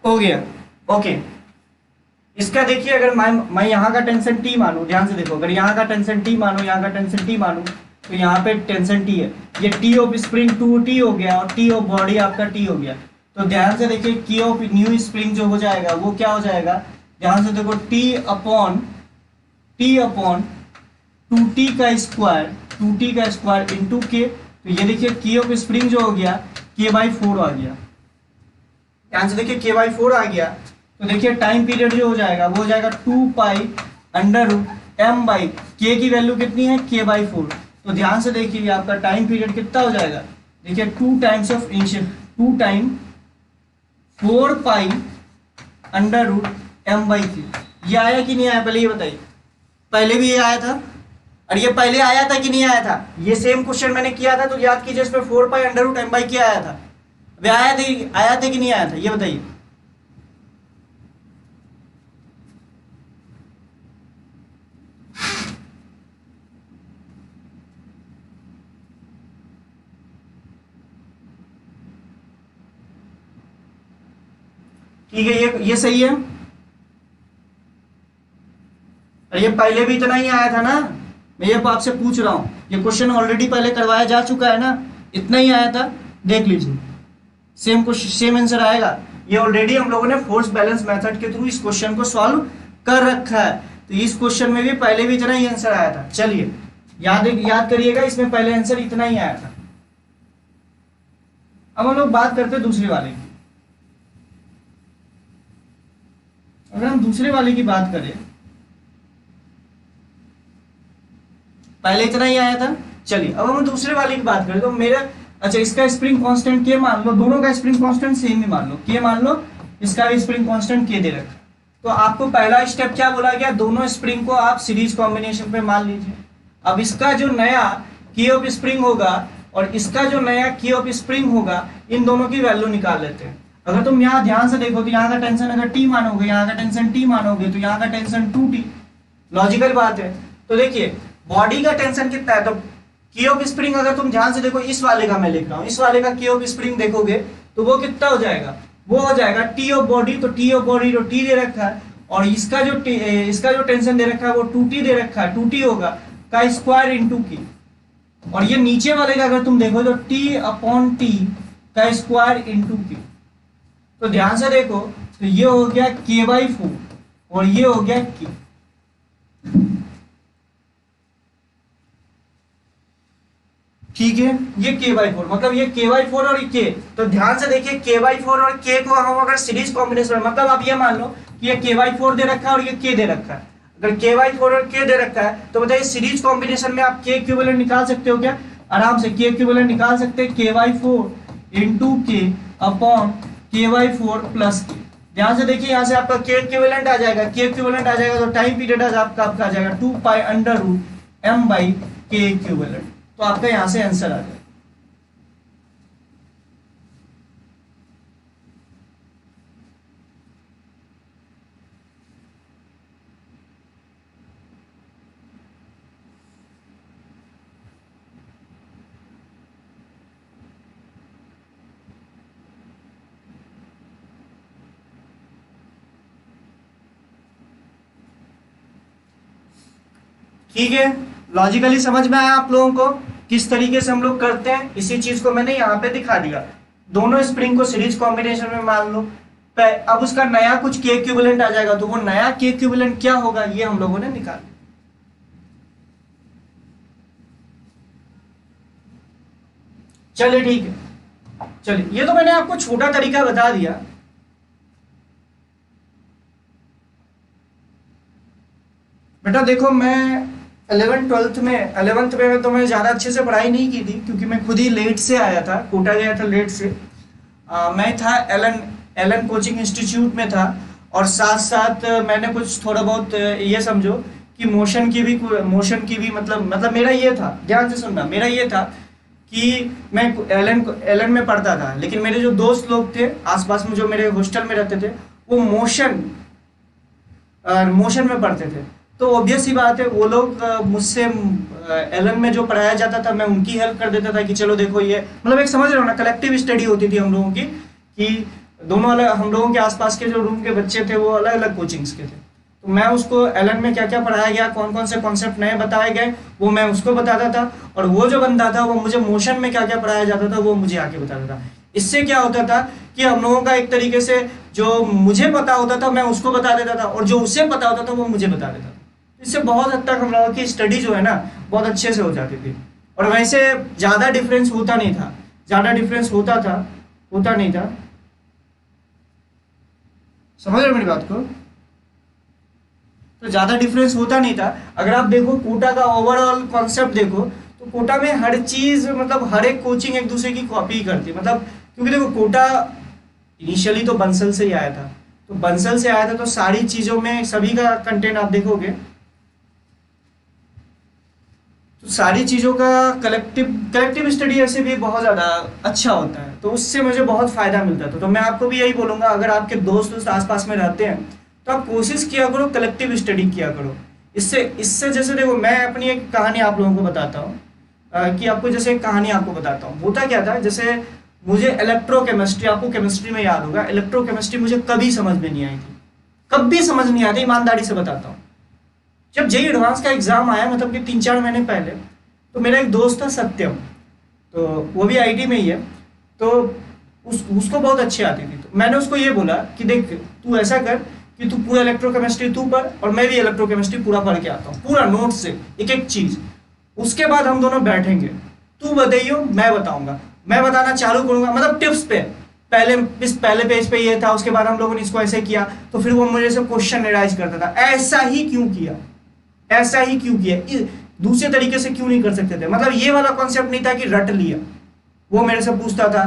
हो गया। ओके, इसका देखिए, अगर मैं यहाँ का टेंशन टी मानूं, ध्यान से देखो, अगर यहाँ का टेंशन टी मानूं, यहाँ का टेंशन टी मानूं, तो यहाँ पे टेंशन टी है, ये टी ऑफ स्प्रिंग 2t हो गया और टी ऑफ बॉडी आपका टी हो गया। तो ध्यान से देखिए, की ऑफ न्यू स्प्रिंग जो हो जाएगा वो क्या हो जाएगा, ध्यान से देखो, टी अपॉन 2t का स्क्वायर इंटू के। तो ये देखिए की ऑफ स्प्रिंग जो हो गया k/4 आ गया। ध्यान से देखिए k/4 आ गया। तो देखिए टाइम पीरियड जो हो जाएगा वो हो जाएगा 2π√m/k की वैल्यू कितनी है, k/4। तो ध्यान से देखिए आपका टाइम पीरियड कितना हो जाएगा, देखिए 2 टाइम्स 4π√m/3। ये आया कि नहीं आया, पहले ये बताइए। पहले भी ये आया था, और ये पहले आया था कि नहीं आया था, ये सेम क्वेश्चन मैंने किया था, तो याद कीजिए, इसमें 4π√m/k आया था। वे आया था कि नहीं आया था, ये बताइए। ठीक है, ये सही है। और ये पहले भी इतना ही आया था ना, मैं ये आपसे पूछ रहा हूं, ये क्वेश्चन ऑलरेडी पहले करवाया जा चुका है ना, इतना ही आया था, देख लीजिए, सेम क्वेश्चन सेम आंसर आएगा। ये ऑलरेडी हम लोगों ने फोर्स बैलेंस मेथड के थ्रू इस क्वेश्चन को सॉल्व कर रखा है, तो इस क्वेश्चन में भी पहले भी इतना ही आंसर आया था। चलिए याद करिएगा, इसमें पहले आंसर इतना ही आया था। अब हम लोग बात करते हैं दूसरे वाले की। अगर हम दूसरे वाले की बात करें, पहले इतना ही आया था। चलिए अब हम दूसरे वाले की बात करें, तो मेरा अच्छा, इसका स्प्रिंग कांस्टेंट के मान लो, दोनों का स्प्रिंग कांस्टेंट सेम ही मान लो, के मान लो, इसका भी स्प्रिंग कांस्टेंट के दे रखा। तो आपको पहला स्टेप क्या बोला गया, दोनों स्प्रिंग को आप सीरीज कॉम्बिनेशन पे मान लीजिए। अब इसका जो नया की ऑफ स्प्रिंग होगा और इसका जो नया की ऑफ स्प्रिंग होगा, इन दोनों की वैल्यू निकाल लेते हैं। अगर तुम यहाँ ध्यान से देखो, तो यहाँ का टेंशन अगर टी मानोगे, यहाँ का टेंशन टी मानोगे, तो यहाँ का टेंशन 2t, लॉजिकल बात है। तो देखिए बॉडी का टेंशन कितना है, तो की ऑफ स्प्रिंग अगर तुम ध्यान से देखो, इस वाले का मैं लिख रहा हूँ, इस वाले का की ऑफ स्प्रिंग देखोगे तो वो कितना हो जाएगा, वो हो जाएगा टी ऑफ बॉडी। तो टी ऑफ बॉडी जो टी दे रखा है, और इसका जो टेंशन दे रखा है वो 2t दे रखा है, 2t होगा का स्क्वायर इंटू की। और ये नीचे वाले का अगर तुम देखो तो t/t का स्क्वायर इंटू की। तो ध्यान से देखो, तो ये हो गया k/4 और ये हो गया k। ठीक है, ये k/4 मतलब ये k/4 और k। तो ध्यान से देखिए k/4 और k को हम अगर सीरीज कॉम्बिनेशन, मतलब आप ये मान लो कि ये k/4 दे रखा है और ये k दे रखा है। अगर k/4 और k दे रखा है तो बताइए सीरीज कॉम्बिनेशन में आप k इक्विवेलेंट निकाल सकते हो क्या, आराम से k इक्विवेलेंट निकाल सकते हैं, k/4 into k upon k/4 plus k। ध्यान से देखिए, यहाँ से आपका k इक्विवेलेंट आ जाएगा, k इक्विवेलेंट आ जाएगा, तो टाइम पीरियड आपका आ जाएगा 2π√m/k इक्विवेलेंट। तो आपका यहां से आंसर आ जाएगा। ठीक है, लॉजिकली समझ में आया आप लोगों को किस तरीके से हम लोग करते हैं। इसी चीज को मैंने यहाँ पे दिखा दिया, दोनों स्प्रिंग को सीरीज कॉम्बिनेशन में मान लो, अब उसका नया कुछ के इक्विवेलेंट आ जाएगा, तो वो नया के इक्विवेलेंट क्या होगा ये हम लोगों ने निकाल। चलिए ठीक है, चलिए ये तो मैंने आपको छोटा तरीका बता दिया। बेटा देखो, मैं 11th में तो मैं ज़्यादा अच्छे से पढ़ाई नहीं की थी, क्योंकि मैं खुद ही लेट से आया था, कोटा गया था लेट से। मैं था एलन कोचिंग इंस्टीट्यूट में था, और साथ साथ मैंने कुछ थोड़ा बहुत ये समझो कि मोशन की भी मतलब मेरा ये था, ध्यान से सुनना, मेरा ये था कि मैं एलन में पढ़ता था, लेकिन मेरे जो दोस्त लोग थे आसपास में जो मेरे हॉस्टल में रहते थे, वो मोशन में पढ़ते थे। तो ऑब्वियस ही बात है, वो लोग मुझसे एलन में जो पढ़ाया जाता था मैं उनकी हेल्प कर देता था कि चलो देखो ये, मतलब एक समझ रहे हो ना, कलेक्टिव स्टडी होती थी हम लोगों की, कि दोनों अलग, हम लोगों के आसपास के जो रूम के बच्चे थे वो अलग अलग कोचिंग्स के थे, तो मैं उसको एलन में क्या क्या पढ़ाया गया, कौन कौन से कॉन्सेप्ट नए बताए गए, वो मैं उसको बताता था, और वो जो बंदा था वो मुझे मोशन में क्या क्या पढ़ाया जाता था वो मुझे आके बताता था। इससे क्या होता था कि हम लोगों का एक तरीके से जो मुझे पता होता था मैं उसको बता देता था, और जो उसे पता होता था वो मुझे बता देता था। इससे बहुत हद तक हम लोगों की स्टडी जो है ना बहुत अच्छे से हो जाती थी, और वैसे ज़्यादा डिफरेंस होता नहीं था, ज़्यादा डिफरेंस होता नहीं था। समझ रहे हो मेरी बात को? तो ज़्यादा डिफरेंस होता नहीं था। अगर आप देखो कोटा का ओवरऑल कॉन्सेप्ट देखो, तो कोटा में हर चीज़, मतलब हर एक कोचिंग एक दूसरे की कॉपी करती है, मतलब क्योंकि देखो कोटा इनिशियली तो बंसल से ही आया था, तो बंसल से आया था तो सारी चीज़ों में सभी का कंटेंट आप देखोगे तो सारी चीज़ों का कलेक्टिव स्टडी ऐसे भी बहुत ज़्यादा अच्छा होता है, तो उससे मुझे बहुत फ़ायदा मिलता था। तो मैं आपको भी यही बोलूँगा, अगर आपके दोस्त आसपास में रहते हैं तो आप कोशिश किया करो, कलेक्टिव स्टडी किया करो। इससे जैसे देखो, मैं अपनी एक कहानी आप लोगों को बताता हूँ कि आपको जैसे एक कहानी आपको बताता हूँ। होता क्या था, जैसे मुझे इलेक्ट्रोकेमिस्ट्री, आपको केमिस्ट्री में याद होगा, इलेक्ट्रोकेमिस्ट्री मुझे कभी समझ में नहीं आई थी, कभी समझ नहीं आती, ईमानदारी से बताता हूँ। जब जेई एडवांस का एग्ज़ाम आया, मतलब कि 3-4 महीने पहले, तो मेरा एक दोस्त था सत्यम, तो वो भी आईटी में ही है, तो उसको बहुत अच्छी आती थी। तो मैंने उसको ये बोला कि देख तू ऐसा कर कि तू पूरा इलेक्ट्रोकेमिस्ट्री तू पढ़, और मैं भी इलेक्ट्रोकेमिस्ट्री पूरा पढ़ के आता हूँ, पूरा नोट से एक एक चीज़। उसके बाद हम दोनों बैठेंगे, तू बताइयो मैं बताऊँगा, मैं बताना चालू करूँगा, मतलब टिप्स पे। पहले पेज पे ये था, उसके बाद हम लोगों ने इसको ऐसे किया, तो फिर वो मुझे से क्वेश्चन एराइज करता था, ऐसा ही क्यों किया, ऐसा ही क्यों किया, दूसरे तरीके से क्यों नहीं कर सकते थे। मतलब ये वाला कॉन्सेप्ट नहीं था कि रट लिया, वो मेरे से पूछता था,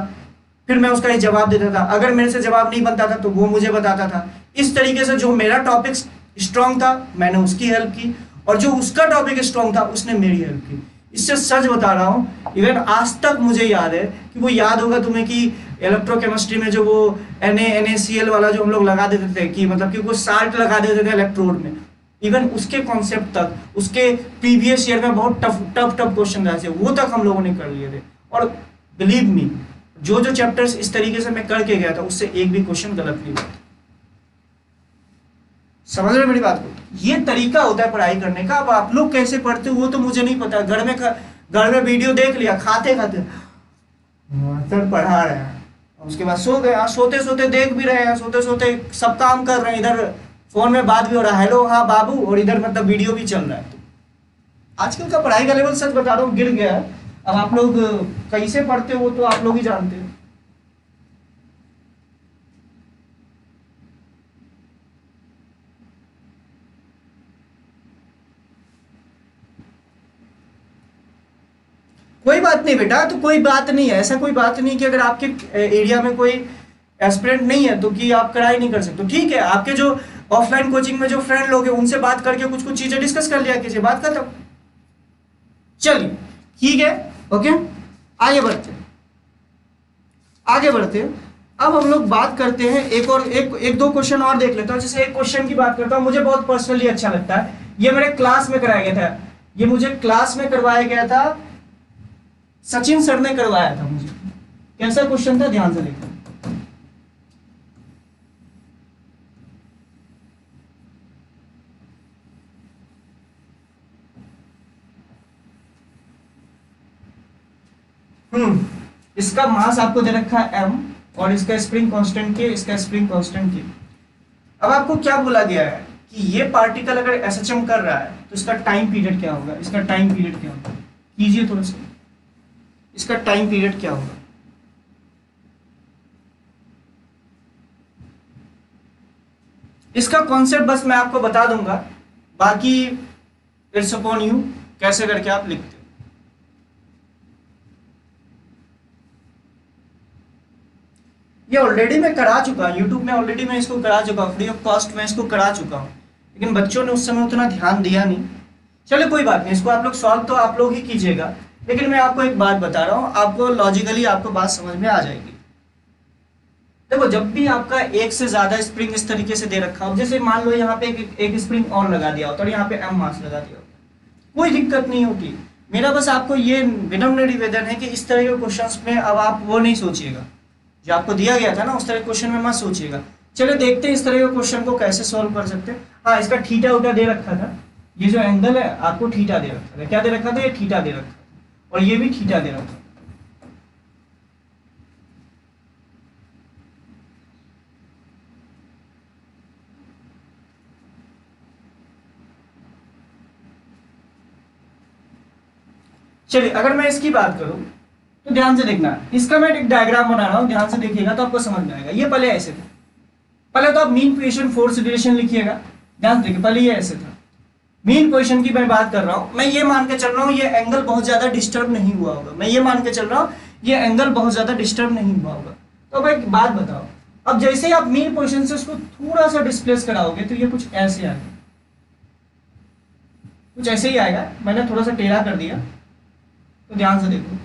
फिर मैं उसका जवाब देता था, अगर मेरे से जवाब नहीं बनता था तो वो मुझे बताता था। इस तरीके से जो मेरा टॉपिक स्ट्रांग था मैंने उसकी हेल्प की, और जो उसका टॉपिक स्ट्रांग था उसने मेरी हेल्प की। इससे सच बता रहा हूँ, इवन आज तक मुझे याद है कि वो याद होगा तुम्हें कि इलेक्ट्रोकेमिस्ट्री में जो वो NaCl वाला जो हम लोग लगा देते थे, कि मतलब कि वो साल्ट लगा देते थे इलेक्ट्रोड में, इवन उसके कॉन्सेप्ट तक, उसके प्रीवियस ईयर में बहुत टफ क्वेश्चन रहे थे, वो तक हम लोगों ने कर लिए थे। और बिलीव मी, जो चैप्टर्स इस तरीके से मैं करके गया था उससे एक भी क्वेश्चन गलत नहीं हुआ। समझ रहे मेरी बात को? ये तरीका होता है पढ़ाई करने का। अब आप लोग कैसे पढ़ते हो वो तो मुझे नहीं पता, घर में वीडियो देख लिया, खाते सर पढ़ा रहे हैं, उसके बाद सो गए, सोते सोते देख भी रहे हैं, सोते सोते सब काम कर रहे हैं, इधर फोन में बात भी हो रहा है, हेलो हाँ बाबू, और इधर मतलब वीडियो भी चल रहा है। तो आजकल का पढ़ाई का लेवल सच बता रहा हूँ गिर गया है। अब आप लोग कैसे पढ़ते हो वो तो आप लोग ही जानते हो। कोई बात नहीं बेटा, तो कोई बात नहीं है, ऐसा कोई बात नहीं कि अगर आपके एरिया में कोई एस्पिरेंट नहीं है तो कि आप पढ़ाई नहीं कर सकते। तो ठीक है, आपके जो ऑफलाइन कोचिंग में जो फ्रेंड लोग हैं उनसे बात करके कुछ कुछ चीजें डिस्कस कर लिया कीजिए, बात खत्म। चलिए ठीक है, ओके, आगे बढ़ते हैं। अब हम लोग बात करते हैं एक दो क्वेश्चन और देख लेते हैं। जैसे एक क्वेश्चन की बात करता हूँ, मुझे बहुत पर्सनली अच्छा लगता है, ये मेरे क्लास में कराया गया था, ये मुझे क्लास में करवाया गया था, सचिन सर ने करवाया था मुझे। कैसा क्वेश्चन था, ध्यान से देखो। इसका मास आपको दे रखा है m, और इसका स्प्रिंग कांस्टेंट के, इसका स्प्रिंग कांस्टेंट के। अब आपको क्या बोला गया है कि ये पार्टिकल अगर SHM कर रहा है तो इसका टाइम पीरियड क्या होगा, इसका टाइम पीरियड क्या होगा, कीजिए थोड़ा सा, इसका टाइम पीरियड क्या होगा। इसका कॉन्सेप्ट बस मैं आपको बता दूंगा, बाकी इट्स अपॉन यू कैसे करके आप लिखते हो। ये ऑलरेडी मैं करा चुका हूँ यूट्यूब में, ऑलरेडी मैं इसको करा चुका हूँ, फ्री ऑफ कॉस्ट में इसको करा चुका हूँ, लेकिन बच्चों ने उस समय उतना ध्यान दिया नहीं। चलो कोई बात नहीं, इसको आप लोग सॉल्व तो आप लोग ही कीजिएगा, लेकिन मैं आपको एक बात बता रहा हूँ, आपको लॉजिकली आपको बात समझ में आ जाएगी। देखो जब भी आपका एक से ज्यादा स्प्रिंग इस तरीके से दे रखा हो, जैसे मान लो यहाँ पे एक स्प्रिंग और लगा दिया होता और यहाँ पे m मास लगा दिया होता, कोई दिक्कत नहीं होती। मेरा बस आपको ये विनम्र निवेदन है कि इस तरह के क्वेश्चंस में अब आप वो नहीं सोचिएगा, जो आपको दिया गया था ना उस तरह क्वेश्चन में मत सोचिएगा। चलो देखते हैं इस तरह के क्वेश्चन को कैसे सॉल्व कर सकते हैं। हाँ, इसका थीटा उटा दे रखा था, ये जो एंगल है आपको थीटा दे रखा था। क्या दे रखा था? ये थीटा दे रखा था और ये भी थीटा दे रखा था। चलिए अगर मैं इसकी बात करूं तो ध्यान से देखना, इसका मैं एक डायग्राम बना रहा हूं, ध्यान से देखिएगा तो आपको समझ में आएगा। ये पहले ऐसे था, पहले तो आप मीन पोजीशन फोर्स रिलेशन लिखिएगा। ध्यान से देखिए, पहले ये ऐसे था, मीन पोजीशन की मैं बात कर रहा हूं। मैं ये मान के चल रहा हूं ये एंगल बहुत ज्यादा डिस्टर्ब नहीं हुआ होगा, मैं ये मान के चल रहा हूं ये एंगल बहुत ज्यादा डिस्टर्ब नहीं हुआ होगा। तो अब एक बात बताओ, अब जैसे ही आप मीन पोजीशन से उसको थोड़ा सा डिस्प्लेस कराओगे तो ये कुछ ऐसे आएगा, कुछ ऐसे ही आएगा। मैंने थोड़ा सा टेढ़ा कर दिया तो ध्यान से देखो,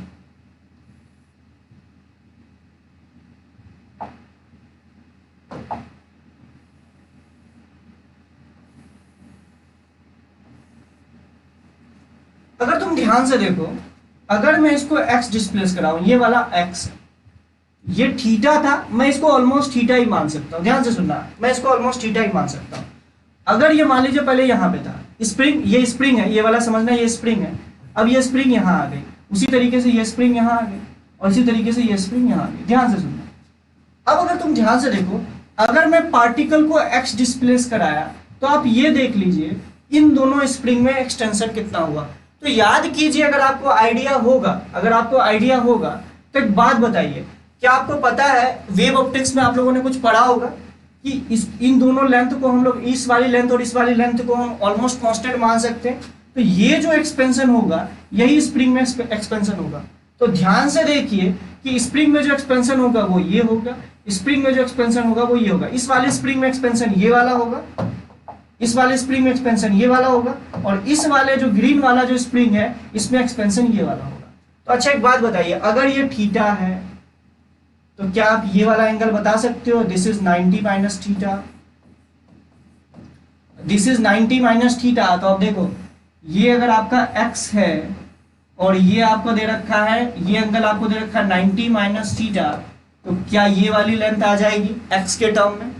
अगर तुम ध्यान से देखो, अगर मैं इसको x डिस्प्लेस कराऊं, ये वाला x ये थीटा था, मैं इसको ऑलमोस्ट थीटा ही मान सकता हूं। ध्यान से सुनना, मैं इसको ऑलमोस्ट थीटा ही मान सकता हूं। अगर ये मान लीजिए पहले यहां पे था स्प्रिंग, ये स्प्रिंग है, ये वाला समझना, ये स्प्रिंग है। अब ये स्प्रिंग यहां आ गई, उसी तरीके से ये स्प्रिंग यहां आ गई और इसी तरीके से ये स्प्रिंग यहां आ गई। ध्यान से सुनना। अब अगर तुम ध्यान से देखो, अगर मैं पार्टिकल को x डिस्प्लेस कराया तो आप ये देख लीजिए इन दोनों स्प्रिंग में एक्सटेंशन कितना हुआ। तो याद कीजिए, अगर आपको आइडिया होगा, अगर आपको आइडिया होगा तो एक बात बताइए, क्या आपको पता है वेव ऑप्टिक्स में आप लोगों ने कुछ पढ़ा होगा कि इन दोनों लेंथ को हम लोग, इस वाली लेंथ और इस वाली लेंथ को हम ऑलमोस्ट कांस्टेंट मान सकते हैं। तो ये जो एक्सपेंशन होगा यही स्प्रिंग में एक्सपेंशन होगा। तो ध्यान से देखिए कि स्प्रिंग में जो एक्सपेंशन होगा वो ये होगा, स्प्रिंग में जो एक्सपेंशन होगा वो ये होगा। इस वाले स्प्रिंग में एक्सपेंशन ये वाला होगा, इस वाले स्प्रिंग में एक्सपेंशन ये वाला होगा और इस वाले जो ग्रीन वाला जो स्प्रिंग है इसमें एक्सपेंशन ये वाला होगा। तो अच्छा एक बात बताइए, अगर ये थीटा है तो क्या आप ये वाला एंगल बता सकते हो? This is 90 minus theta, this is 90 minus theta. तो अब देखो, ये अगर आपका x है और ये आपको दे रखा है, ये एंगल आपको दे रखा है 90 माइनस थीटा, तो क्या ये वाली लेंथ आ जाएगी x के टर्म में?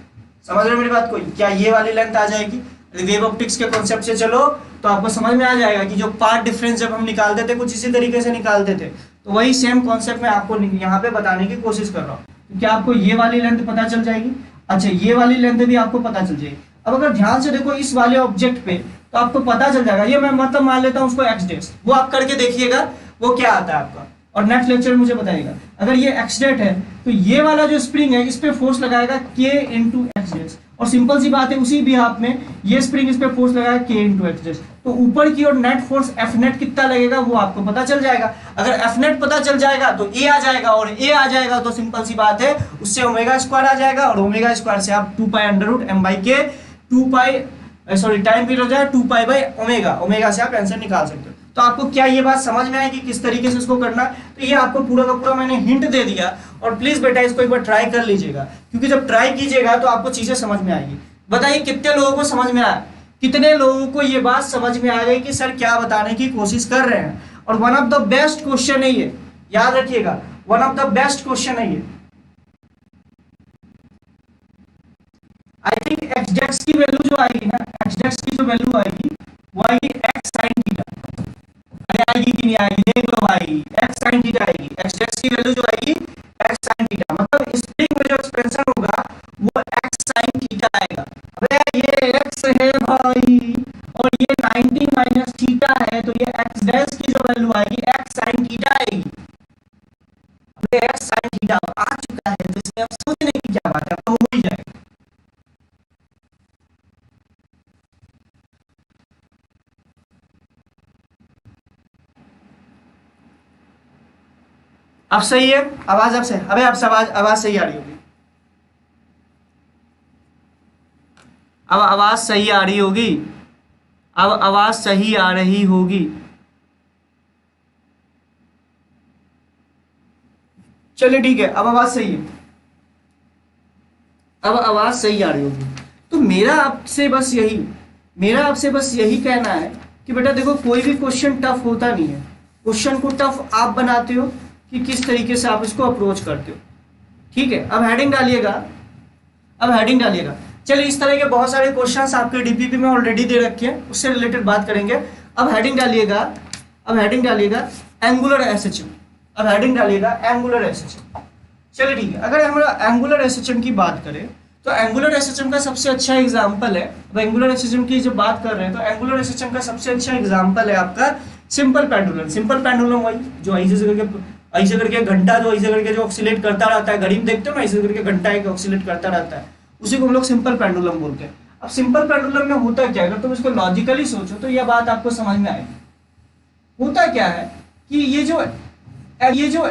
समझ रहे हो मेरी बात को? क्या ये वाली लेंथ आ जाएगी? वेव ऑप्टिक्स के कॉन्सेप्ट से चलो तो आपको समझ में आ जाएगा कि जो पार्ट डिफरेंस जब हम निकालते थे कुछ इसी तरीके से निकालते थे। तो वही सेम कॉन्सेप्ट मैं आपको यहाँ पे बताने की कोशिश कर रहा हूँ। तो क्या आपको ये वाली लेंथ पता चल जाएगी? अच्छा, ये वाली लेंथ भी आपको पता चल जाएगी। अब अगर ध्यान से देखो इस वाले ऑब्जेक्ट पे तो आपको पता चल जाएगा, ये मैं मतलब मान लेता हूँ उसको x डेश, वो आप करके देखिएगा वो क्या आता है आपका, और नेक्स्ट लेक्चर मुझे बताइएगा। अगर ये x डेट है तो ये वाला जो स्प्रिंग है इस पे फोर्स लगाएगा k इंटू एक्स डेश, और सिंपल सी बात है उसी बिहाफ में ये स्प्रिंग इस पे फोर्स लगाएगा k इंटू एक्स डेश। तो ऊपर की ओर नेट फोर्स एफ नेट कितना लगेगा वो आपको पता चल जाएगा। अगर एफ नेट पता चल जाएगा तो ए आ जाएगा, और ए आ जाएगा तो सिंपल सी बात है उससे ओमेगा स्क्वायर आ जाएगा, और ओमेगा स्क्वायर से आप 2 pi under root m by k 2 pi sorry time period हो जाए 2 पाई बाई ओमेगा, ओमेगा से आप आंसर निकाल सकते हो। तो आपको क्या ये बात समझ में आएगी किस तरीके से इसको करना है? तो ये आपको पूरा का पूरा मैंने हिंट दे दिया, और प्लीज बेटा इसको एक बार ट्राई कर लीजिएगा, क्योंकि जब ट्राई कीजिएगा तो आपको चीजें समझ में आएगी। बताइए कितने लोगों को समझ में आया? कितने लोगों को ये बात समझ में आ गई कि सर क्या बताने की कोशिश कर रहे हैं? और one of the best question है ये, याद रखिएगा, one of the best question है ये। आई थिंक एक्स डेक्स की वैल्यू जो आएगी ना, एक्स डेक्स की जो वैल्यू आएगी वो आएगी एक्स साइन थीटा। अरे आएगी कि नहीं आएगी? देख लो भाई, एक्स साइन थीटा आएगी। एक्स डेक्स की वैल्यू जो आएगी एक्स साइन थीटा, मतलब स्प्रिंग में जो एक्सपेंशन होगा वो एक्स साइन थीटा आएगा। अबे ये एक्स है भाई और ये 90 माइनस थीटा है, तो ये एक्स डैश की जो वैल्यू आएगी एक्स साइन थीटा आएगी। अबे एक्स साइन थीटा आ चुका है तो इसमें अब सोचने की क्या बात है, अब तो हो ही जाएगा। अब सही है आवाज? अब से अबे अब आवाज सही आ रही होगी, अब आवाज सही आ रही होगी, अब आवाज सही आ रही होगी। चलिए ठीक है, अब आवाज सही है, अब आवाज सही आ रही होगी। तो मेरा आपसे बस यही कहना है कि बेटा देखो, कोई भी क्वेश्चन टफ होता नहीं है, क्वेश्चन को टफ आप बनाते हो कि किस तरीके से आप इसको अप्रोच करते हो। ठीक है, अब हेडिंग डालिएगा, अब हेडिंग डालिएगा। चलिए, इस तरह के बहुत सारे क्वेश्चंस आपके डीपीपी में ऑलरेडी दे रखे हैं, उससे रिलेटेड बात करेंगे। अब हेडिंग डालिएगा, अब हेडिंग डालिएगा एंगुलर एसएचएम, अब हेडिंग डालिएगा एंगुलर एसएचएम। चलिए ठीक है, अगर हम एंगुलर एसएचएम की बात करें तो एंगुलर एसएचएम का सबसे अच्छा एग्जांपल है, अब एंगुलर एसएचएम की जब बात कर रहे हैं तो एंगुलर एसएचएम का सबसे अच्छा एग्जांपल है आपका सिंपल पेंडुलम। सिंपल पेंडुलम वही जो ऐसे करके घंटा जो ऐसे करके जो ऑक्सीलेट करता रहता है, घड़ी में देखते हो ना, ऐसे करके घंटा एक ऑक्सीलेट करता रहता है, उसी को हम लोग सिंपल पेंडुलम बोलते हैं। अब सिंपल पेंडुलम में होता क्या है, अगर तुम इसको लॉजिकली सोचो तो यह बात आपको समझ में आएगी। होता क्या है कि ये जो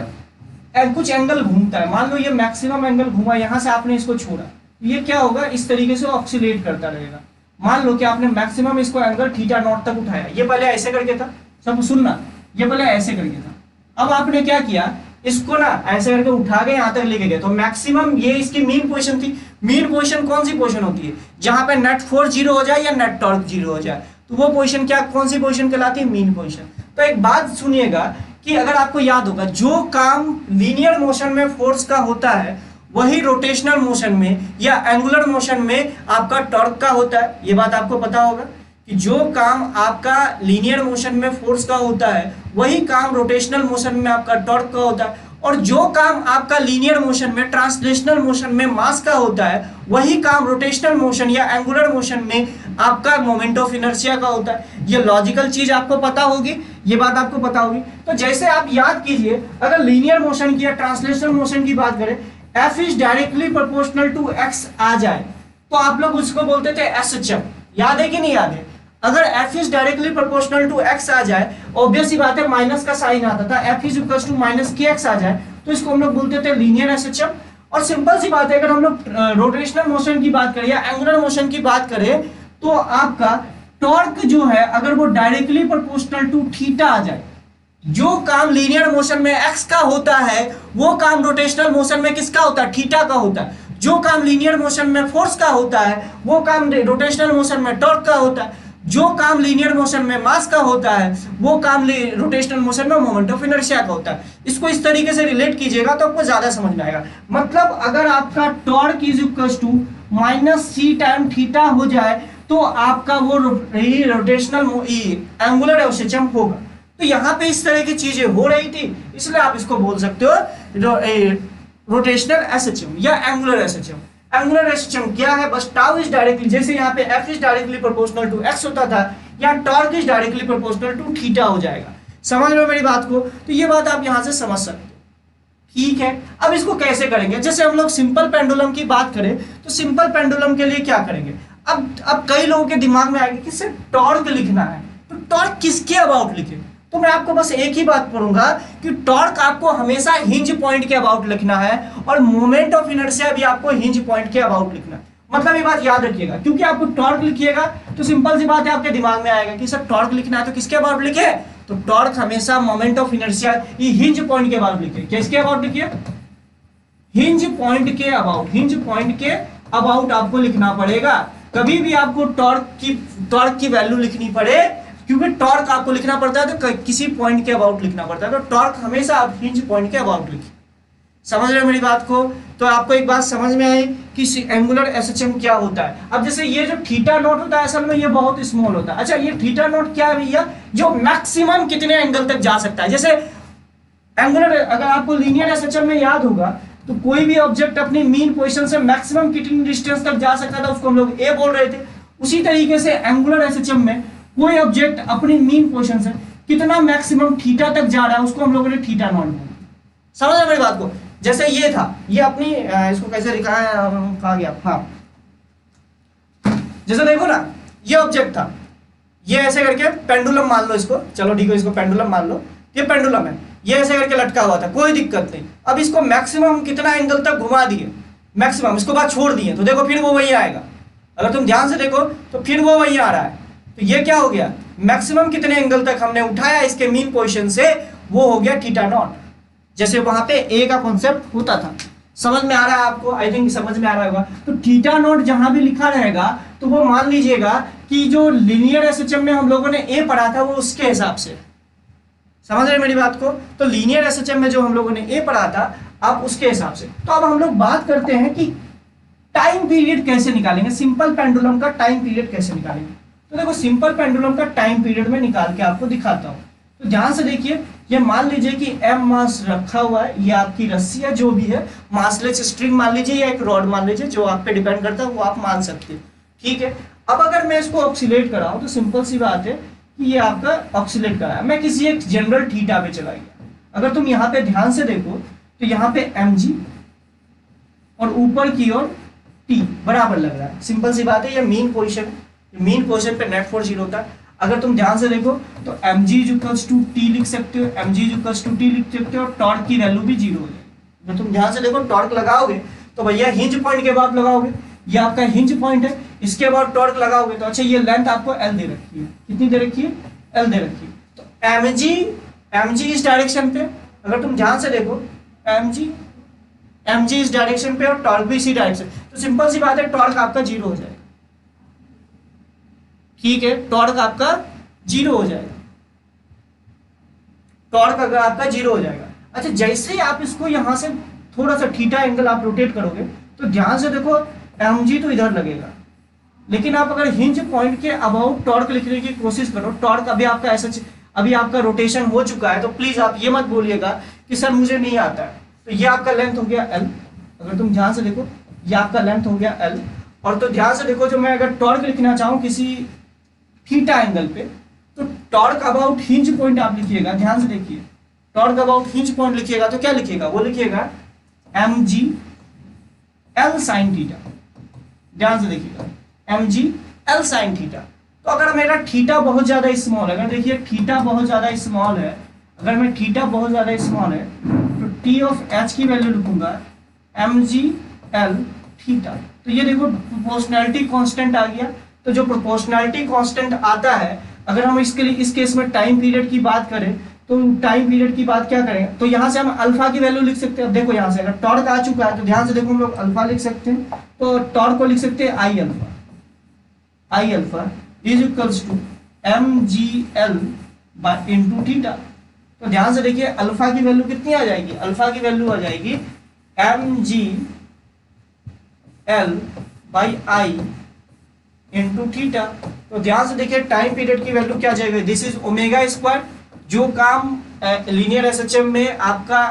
कुछ एंगल घूमता है, मान लो ये मैक्सिमम एंगल घूमा, यहां से आपने इसको छोड़ा, ये क्या होगा, इस तरीके से ऑक्सीलेट करता रहेगा। मान लो कि आपने मैक्सिमम इसको एंगल थीटा नॉट तक उठाया, ये पहले ऐसे करके था, सब सुनना, ये पहले ऐसे करके था, अब आपने क्या किया, इसको ना ऐसे करके उठा के यहां तक लेके गए, तो मैक्सिमम ये इसकी मीन पोजीशन थी। मीन पोजीशन कौन सी पोजीशन होती है, जहां पे नेट फोर्स 0 हो जाए या नेट टॉर्क 0 हो जाए, तो वो पोजीशन क्या, कौन सी पोजीशन कहलाती है, मीन पोजीशन। तो एक बात सुनिएगा कि अगर आपको याद होगा, जो काम लीनियर मोशन में फोर्स का होता है वही रोटेशनल मोशन में या एंगुलर मोशन में आपका टॉर्क का होता है। ये बात आपको पता होगा कि जो काम आपका लीनियर मोशन में फोर्स का होता है वही काम रोटेशनल मोशन में आपका टॉर्क का होता है, और जो काम आपका लीनियर मोशन में ट्रांसलेशनल मोशन में मास का होता है वही काम रोटेशनल मोशन या एंगुलर मोशन में आपका मोमेंट ऑफ इनर्शिया का होता है। ये लॉजिकल चीज आपको पता होगी, ये बात आपको पता होगी। तो जैसे आप याद कीजिए, अगर लीनियर मोशन की या ट्रांसलेशनल मोशन की बात करें, F is directly proportional to x आ जाए तो आप लोग उसको बोलते थे एसएचएम। याद है कि नहीं याद है? अगर F is directly proportional to x आ जाए, ऑब्वियस सी बात है माइनस का साइन आता था, F is equal to minus kx आ जाए तो इसको हम लोग बोलते थे लीनियर एसएचएम। और सिंपल सी बात है, अगर हम लोग रोटेशनल मोशन की बात करें या एंगुलर मोशन की बात करें तो आपका टॉर्क जो है अगर वो डायरेक्टली प्रोपोर्शनल टू थीटा आ जाए, जो काम लीनियर मोशन में x का होता है वो काम रोटेशनल मोशन में किसका होता है, थीटा का होता है। जो काम लीनियर मोशन में फोर्स का होता है वो काम रोटेशनल मोशन में टॉर्क का होता है। जो काम लीनियर मोशन में मास का होता है वो काम रोटेशनल मोशन में मोमेंट ऑफ इनर्शिया का होता है। इसको इस तरीके से रिलेट कीजिएगा तो आपको ज्यादा समझ में आएगा। मतलब अगर आपका torque is equal to minus c time theta हो जाए तो आपका वो रोटेशनल एंगुलर एसएचएम होगा। तो यहाँ पे इस तरह की चीजें हो रही थी, इसलिए आप इसको बोल सकते हो रोटेशनल एसएचएम या एंगुलर एसएचएम। एंगुलर एसएचएम क्या है, बस टाउ इज डायरेक्टली, जैसे यहाँ पे f is directly proportional to x होता था, यहाँ torque is directly proportional to theta हो जाएगा। समझ लो मेरी बात को? तो ये बात आप यहाँ से समझ सकते हो, ठीक है। अब इसको कैसे करेंगे, जैसे हम लोग सिंपल पेंडुलम की बात करें तो सिंपल पेंडुलम के लिए क्या करेंगे, अब कई लोगों के दिमाग में आएगा कि सिर्फ टॉर्क लिखना है, तो टॉर्क किसके अबाउट लिखे? तो मैं आपको बस एक ही बात पढ़ूंगा कि टॉर्क आपको हमेशा हिंज पॉइंट के अबाउट लिखना है और मोमेंट ऑफ इनर्शिया भी आपको हिंज पॉइंट के अबाउट लिखना है। मतलब ये बात याद रखिएगा, क्योंकि आपको टॉर्क लिखिएगा तो सिंपल सी बात है आपके दिमाग में आएगा कि सर टॉर्क लिखना है तो किसके अबाउट लिखे, तो टॉर्क हमेशा मोमेंट ऑफ इनर्शिया ये हिंज पॉइंट के अबाउट लिखिए। किसके अबाउट लिखिए, हिंज पॉइंट के अबाउट, हिंज पॉइंट के अबाउट आपको लिखना पड़ेगा। कभी भी आपको टॉर्क की वैल्यू लिखनी पड़े, क्योंकि टॉर्क आपको लिखना पड़ता है तो किसी पॉइंट के अबाउट लिखना पड़ता है, तो टॉर्क हमेशा आप हिंज पॉइंट के अबाउट लिखिए। समझ रहे हो मेरी बात को? तो आपको एक बात समझ में आई कि एंगुलर एसएचएम क्या होता है। अब जैसे ये जो थीटा नॉट होता है असल में ये बहुत स्मॉल होता है। अच्छा, ये थीटा नॉट क्या है भैया, जो मैक्सिमम कितने एंगल तक जा सकता है। जैसे एंगुलर, अगर आपको लीनियर एसएचएम में याद होगा तो कोई भी ऑब्जेक्ट अपनी मीन पोजीशन से मैक्सिमम कितनी डिस्टेंस तक जा सकता था उसको हम लोग ए बोल रहे थे। उसी तरीके से एंगुलर एसएचएम में कोई ऑब्जेक्ट अपनी मीन पोजीशन से कितना मैक्सिमम थीटा तक जा रहा है उसको हम लोगों ने थीटा नॉट बोला। समझ रहे मेरी बात को? जैसे ये था, ये अपनी इसको कैसे लिखा है, कहा गया, हाँ, जैसे देखो ना, ये ऑब्जेक्ट था, ये ऐसे करके पेंडुलम मान लो इसको, चलो ठीक है इसको पेंडुलम मान लो, ये पेंडुलम है, ये ऐसे करके लटका हुआ था, कोई दिक्कत नहीं। अब इसको मैक्सिमम कितना एंगल तक घुमा दिए, मैक्सिमम, इसको बाद छोड़ दिए तो देखो फिर वो वही आएगा। अगर तुम ध्यान से देखो तो फिर वो वही आ रहा है। तो ये क्या हो गया, मैक्सिमम कितने एंगल तक हमने उठाया इसके मीन पोजीशन से, वो हो गया थीटा नॉट। जैसे वहां पे ए का कॉन्सेप्ट होता था। समझ में आ रहा है आपको? आई थिंक समझ में आ रहा होगा। तो थीटा नॉट जहां भी लिखा रहेगा तो वो मान लीजिएगा कि जो लीनियर एसएचएम में हम लोगों ने ए पढ़ा था वो उसके हिसाब से। समझ रहे मेरी बात को? तो लीनियर एसएचएम में जो हम लोगों ने ए पढ़ा था आप उसके हिसाब से। तो अब हम लोग बात करते हैं कि टाइम पीरियड कैसे निकालेंगे, सिंपल पेंडुलम का टाइम पीरियड कैसे निकालेंगे। तो देखो सिंपल पेंडुलम का टाइम पीरियड में निकाल के आपको दिखाता हूँ। तो ध्यान से देखिए, ये मान लीजिए कि m मास रखा हुआ है, ये आपकी रस्सी है जो भी है, मासलेस स्ट्रिंग मान लीजिए या एक रॉड मान लीजिए, जो आप पे डिपेंड करता है वो आप मान सकते हैं, ठीक है। अब अगर मैं इसको ऑक्सीलेट कराऊं तो सिंपल सी बात है कि ये आपका ऑक्सीलेट करा है, मैं किसी एक जनरल थीटा पे चला गया। अगर तुम यहाँ पे ध्यान से देखो तो यहाँ पे mg और ऊपर की ओर t बराबर लग रहा है, सिंपल सी बात है, ये मीन पोजीशन है, मीन पोजीशन पे नेट फोर्स 0 होता है। अगर तुम ध्यान से देखो तो mg इक्वल्स टू t लिख सकते हो, mg इक्वल्स टू t लिख सकते हो, टॉर्क की वैल्यू भी 0 हो जाएगी। अगर तुम ध्यान से देखो टॉर्क लगाओगे तो भैया हिंज पॉइंट के बाद लगाओगे, ये आपका हिंज पॉइंट है, इसके बाद टॉर्क लगाओगे तो अच्छा ये लेंथ आपको l दे रखी है, कितनी दे रखी है, l दे रखी है। तो mg इस डायरेक्शन पे, अगर तुम ध्यान से देखो mg इस डायरेक्शन पे और टॉर्क भी इसी डायरेक्शन, तो सिंपल सी बात है टॉर्क आपका 0 हो जाएगा, ठीक है, टॉर्क आपका 0 हो जाएगा, टॉर्क अगर आपका 0 हो जाएगा। अच्छा जैसे ही आप इसको यहां से थोड़ा सा थीटा एंगल आप रोटेट करोगे तो ध्यान से देखो mg तो इधर लगेगा, लेकिन आप अगर हिंज पॉइंट के अबाउट टॉर्क लिखने की कोशिश करो, टॉर्क अभी आपका ऐसा, अभी आपका रोटेशन हो चुका है, तो प्लीज आप ये मत बोलिएगा कि सर मुझे नहीं आता है। तो ये आपका लेंथ हो गया l, अगर तुम ध्यान से देखो ये आपका लेंथ हो गया l, और तो ध्यान से देखो जो मैं अगर टॉर्क लिखना चाहूँ किसी थीटा एंगल पे, तो टॉर्क अबाउट हिंज पॉइंट आप लिखिएगा, ध्यान से देखिए टॉर्क अबाउट हिंज पॉइंट लिखिएगा तो क्या लिखिएगा, वो लिखिएगा mg l sin थीटा, ध्यान से देखिएगा mg l sin थीटा। तो अगर मेरा थीटा बहुत ज्यादा स्मॉल है, अगर देखिए थीटा बहुत ज्यादा स्मॉल है, अगर मैं थीटा बहुत ज्यादा स्मॉल है तो t ऑफ h की वैल्यू लिखूंगा mg l थीटा। तो ये देखो प्रोपोर्शनैलिटी कांस्टेंट आ गया। तो जो प्रोपोर्शनैलिटी कांस्टेंट आता है, अगर हम इसके लिए इस केस में टाइम पीरियड की बात करें तो टाइम पीरियड की बात क्या करें, तो यहाँ से हम अल्फा की वैल्यू लिख सकते हैं। अब देखो यहाँ से अगर टॉर्क आ चुका है तो ध्यान से देखो हम लोग अल्फा लिख सकते हैं, तो टॉर्क को लिख सकते हैं I alpha is equals to mgl by into theta. तो ध्यान से देखिए अल्फा की वैल्यू कितनी आ जाएगी, अल्फा की वैल्यू आ जाएगी mgl by I into theta. तो ध्यान से देखिए टाइम पीरियड की वैल्यू क्या जाएगी, दिस इज ओमेगा स्क्वायर। जो काम लीनियर एसएचएम में आपका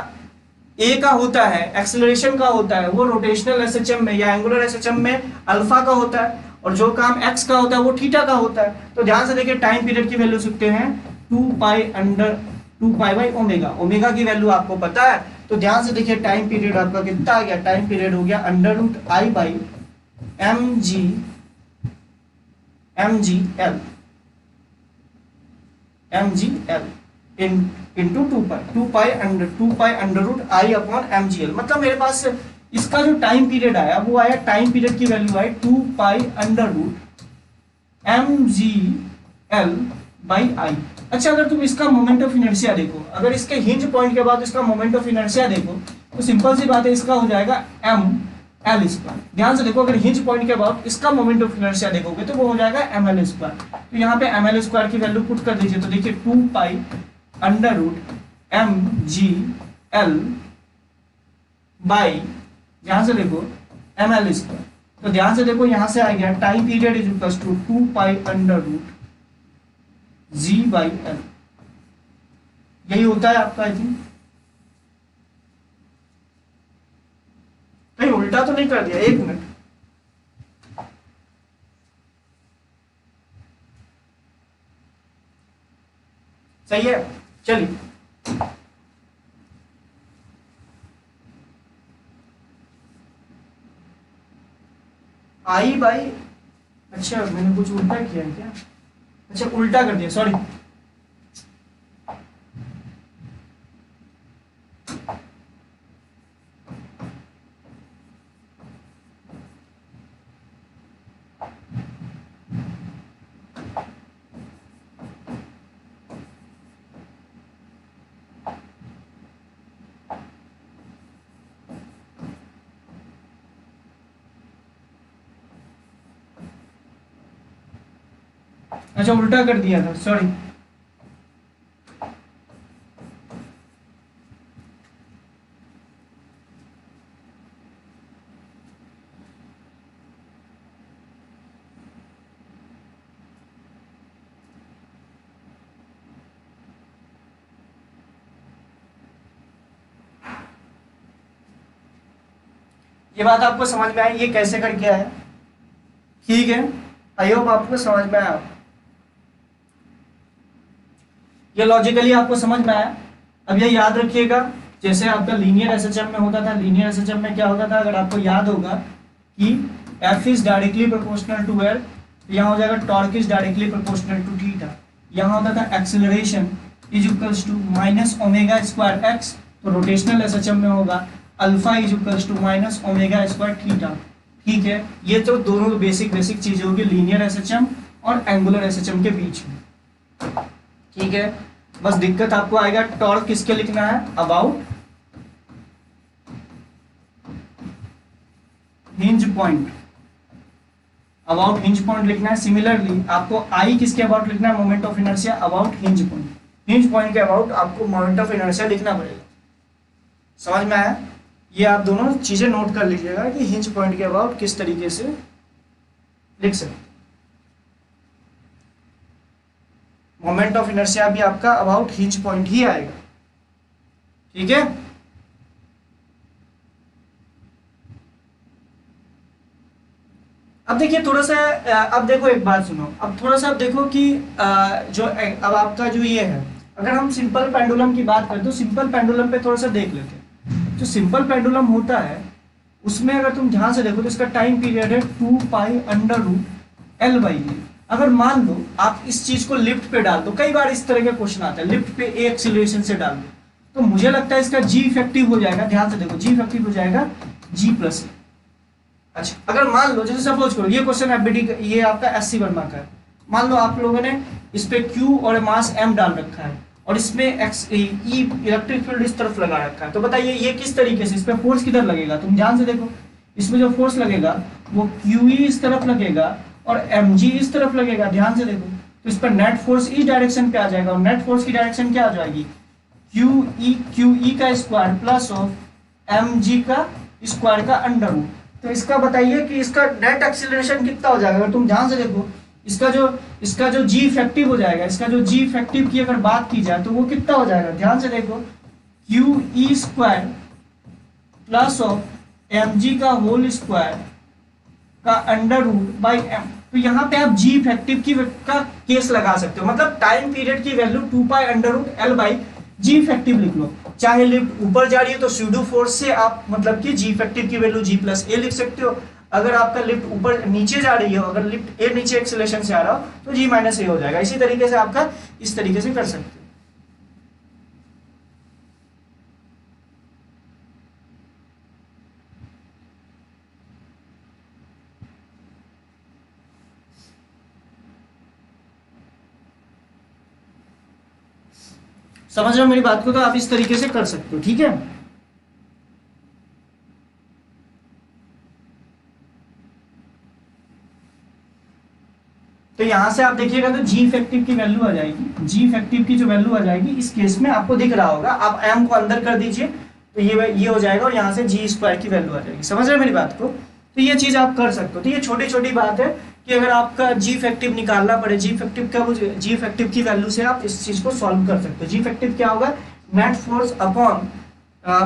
ए का होता है, एक्सेलरेशन का होता है, वो रोटेशनल एसएचएम में या एंगुलर एसएचएम में अल्फा का होता है, और जो काम एक्स का होता है वो थीटा का होता है। तो ध्यान से देखिए टाइम पीरियड की वैल्यू सीखते हैं 2 पाई बाई ओमेगा, ओमेगा की वैल्यू आपको पता है। तो ध्यान से देखिए टाइम पीरियड आपका कितना आ गया, टाइम पीरियड हो गया under root I by mgl into 2 pi under root I upon mgl। मतलब मेरे पास इसका जो टाइम पीरियड आया वो आया, टाइम पीरियड की वैल्यू आई 2 pi under root mgl by I. अच्छा अगर तुम इसका मोमेंट ऑफ इनर्शिया देखो, अगर इसके हिंज पॉइंट के बाद इसका मोमेंट ऑफ इनर्शिया देखो तो सिंपल सी बात है इसका हो जाएगा ml स्क्वायर। ध्यान से देखो अगर हिंज पॉइंट के बाद इसका मोमेंट ऑफ इनर्शिया देखोगे तो वो हो जाएगा ml स्क्वायर। तो यहाँ पे ml स्क्वायर की वैल्यू पुट कर दीजिए, तो देखिए 2 pi under root mgl by, ध्यान से देखो ml स्क्वायर। तो ध्यान से देखो यहाँ से आ गया time period is equal to 2 pi under root g by l। यही होता है आपका, आई थिंक नहीं उल्टा तो नहीं कर दिया, एक मिनट, सही है, चलिए आई बाई, अच्छा मैंने कुछ उल्टा किया है क्या, अच्छा उल्टा कर दिया, सॉरी। अच्छा उल्टा कर दिया था, सॉरी। ये बात आपको समझ में आई, ये कैसे करके आया? ठीक है, आई होप आपको समझ में आया, ये लॉजिकली आपको समझ में आया। अब ये याद रखिएगा, जैसे आपका लीनियर एसएचएम में होता था, लीनियर एसएचएम में क्या होता था, अगर आपको याद होगा कि f is directly proportional to l, तो यहाँ हो जाएगा torque is directly proportional to theta. यहाँ होता था acceleration is equals to minus omega square x, तो रोटेशनल एसएचएम में होगा alpha is equals to minus omega square theta. ठीक है, ये तो दोनों बेसिक चीजें होगी लीनियर एसएचएम और एंगुलर एसएचएम के बीच में। ठीक है, बस दिक्कत आपको आएगा टॉर्क किसके लिखना है, about hinge point, about hinge point लिखना है। सिमिलरली आपको आई किसके अबाउट लिखना है, moment of inertia about hinge point, hinge point के अबाउट आपको मोमेंट ऑफ इनर्शिया लिखना पड़ेगा। समझ में आया? ये आप दोनों चीजें नोट कर लीजिएगा कि हिंज पॉइंट के अबाउट किस तरीके से लिख सकते। मोमेंट ऑफ इनर्शिया भी आपका अबाउट हिंज पॉइंट ही आएगा। ठीक है, अब देखिए थोड़ा सा, अब देखो एक बात सुनो, अब थोड़ा सा अब देखो कि जो अब आपका जो ये है, अगर हम सिंपल पेंडुलम की बात करें तो सिंपल पेंडुलम पे थोड़ा सा देख लेते हैं। जो सिंपल पेंडुलम होता है उसमें अगर तुम ध्यान से देखो तो इसका टाइम पीरियड है 2π√L/a। अगर मान लो आप इस चीज को लिफ्ट पे डाल दो, कई बार इस तरह के क्वेश्चन आता है, लिफ्ट पे ए एक्सीलरेशन से डाल दो, तो मुझे लगता है इसका जी इफेक्टिव हो जाएगा, ध्यान से देखो जी इफेक्टिव हो जाएगा G+a। अच्छा, अगर मान लो जैसे सपोज करो ये क्वेश्चन एफबीडी ये आपका एससी वर्मा का है, मान लो आप लोगों ने इस पे Q और मास M डाल रखा है और इसमें ई इलेक्ट्रिक फील्ड इस तरफ लगा रखा है, तो बताइए ये किस तरीके से, इस पे फोर्स किधर लगेगा, तुम ध्यान से देखो, इसमें जो फोर्स लगेगा वो QE इस तरफ लगेगा और mg इस तरफ लगेगा, ध्यान से देखो, तो इस पर नेट फोर्स इस डायरेक्शन पे आ जाएगा और नेट फोर्स की डायरेक्शन क्या आ जाएगी, QE का स्क्वायर प्लस ऑफ mg का स्क्वायर का अंडर रूट। तो इसका बताइए कि इसका नेट एक्सीलरेशन कितना हो जाएगा, अगर तुम ध्यान से देखो इसका जो जी इफेक्टिव हो जाएगा, इसका जो जी इफेक्टिव की अगर बात की जाए तो वो कितना हो जाएगा, ध्यान से देखो, QE square plus of mg का होल स्क्वायर का अंडर रूट बाई m। तो यहाँ पे आप जी इफेक्टिव की का केस लगा सकते हो, मतलब टाइम पीरियड की वैल्यू 2π√L/जी इफेक्टिव लिख लो। चाहे लिफ्ट ऊपर जा रही है तो स्यूडो फोर्स से आप मतलब कि जी इफेक्टिव की वैल्यू G+a लिख सकते हो। अगर आपका लिफ्ट ऊपर नीचे जा रही हो, अगर लिफ्ट ए नीचे एक्सेलरेशन से आ रहा हो तो G-a हो जाएगा। इसी तरीके से आपका इस तरीके से कर सकते हो। समझ रहे हो मेरी बात को, तो आप इस तरीके से कर सकते हो। ठीक है, तो यहां से आप देखिएगा तो जी इफेक्टिव की वैल्यू आ जाएगी, जी इफेक्टिव की जो वैल्यू आ जाएगी इस केस में आपको दिख रहा होगा, आप एम को अंदर कर दीजिए तो ये हो जाएगा और यहां से जी स्क्वायर की वैल्यू आ जाएगी। समझ रहे हैं मेरी बात को, तो ये चीज आप कर सकते हो। तो ये छोटी छोटी बात है कि अगर आपका जी इफेक्टिव निकालना पड़े, जी इफेक्टिव की वैल्यू से आप इस चीज को सॉल्व कर सकते हो। जी इफेक्टिव क्या होगा, नेट फोर्स अपॉन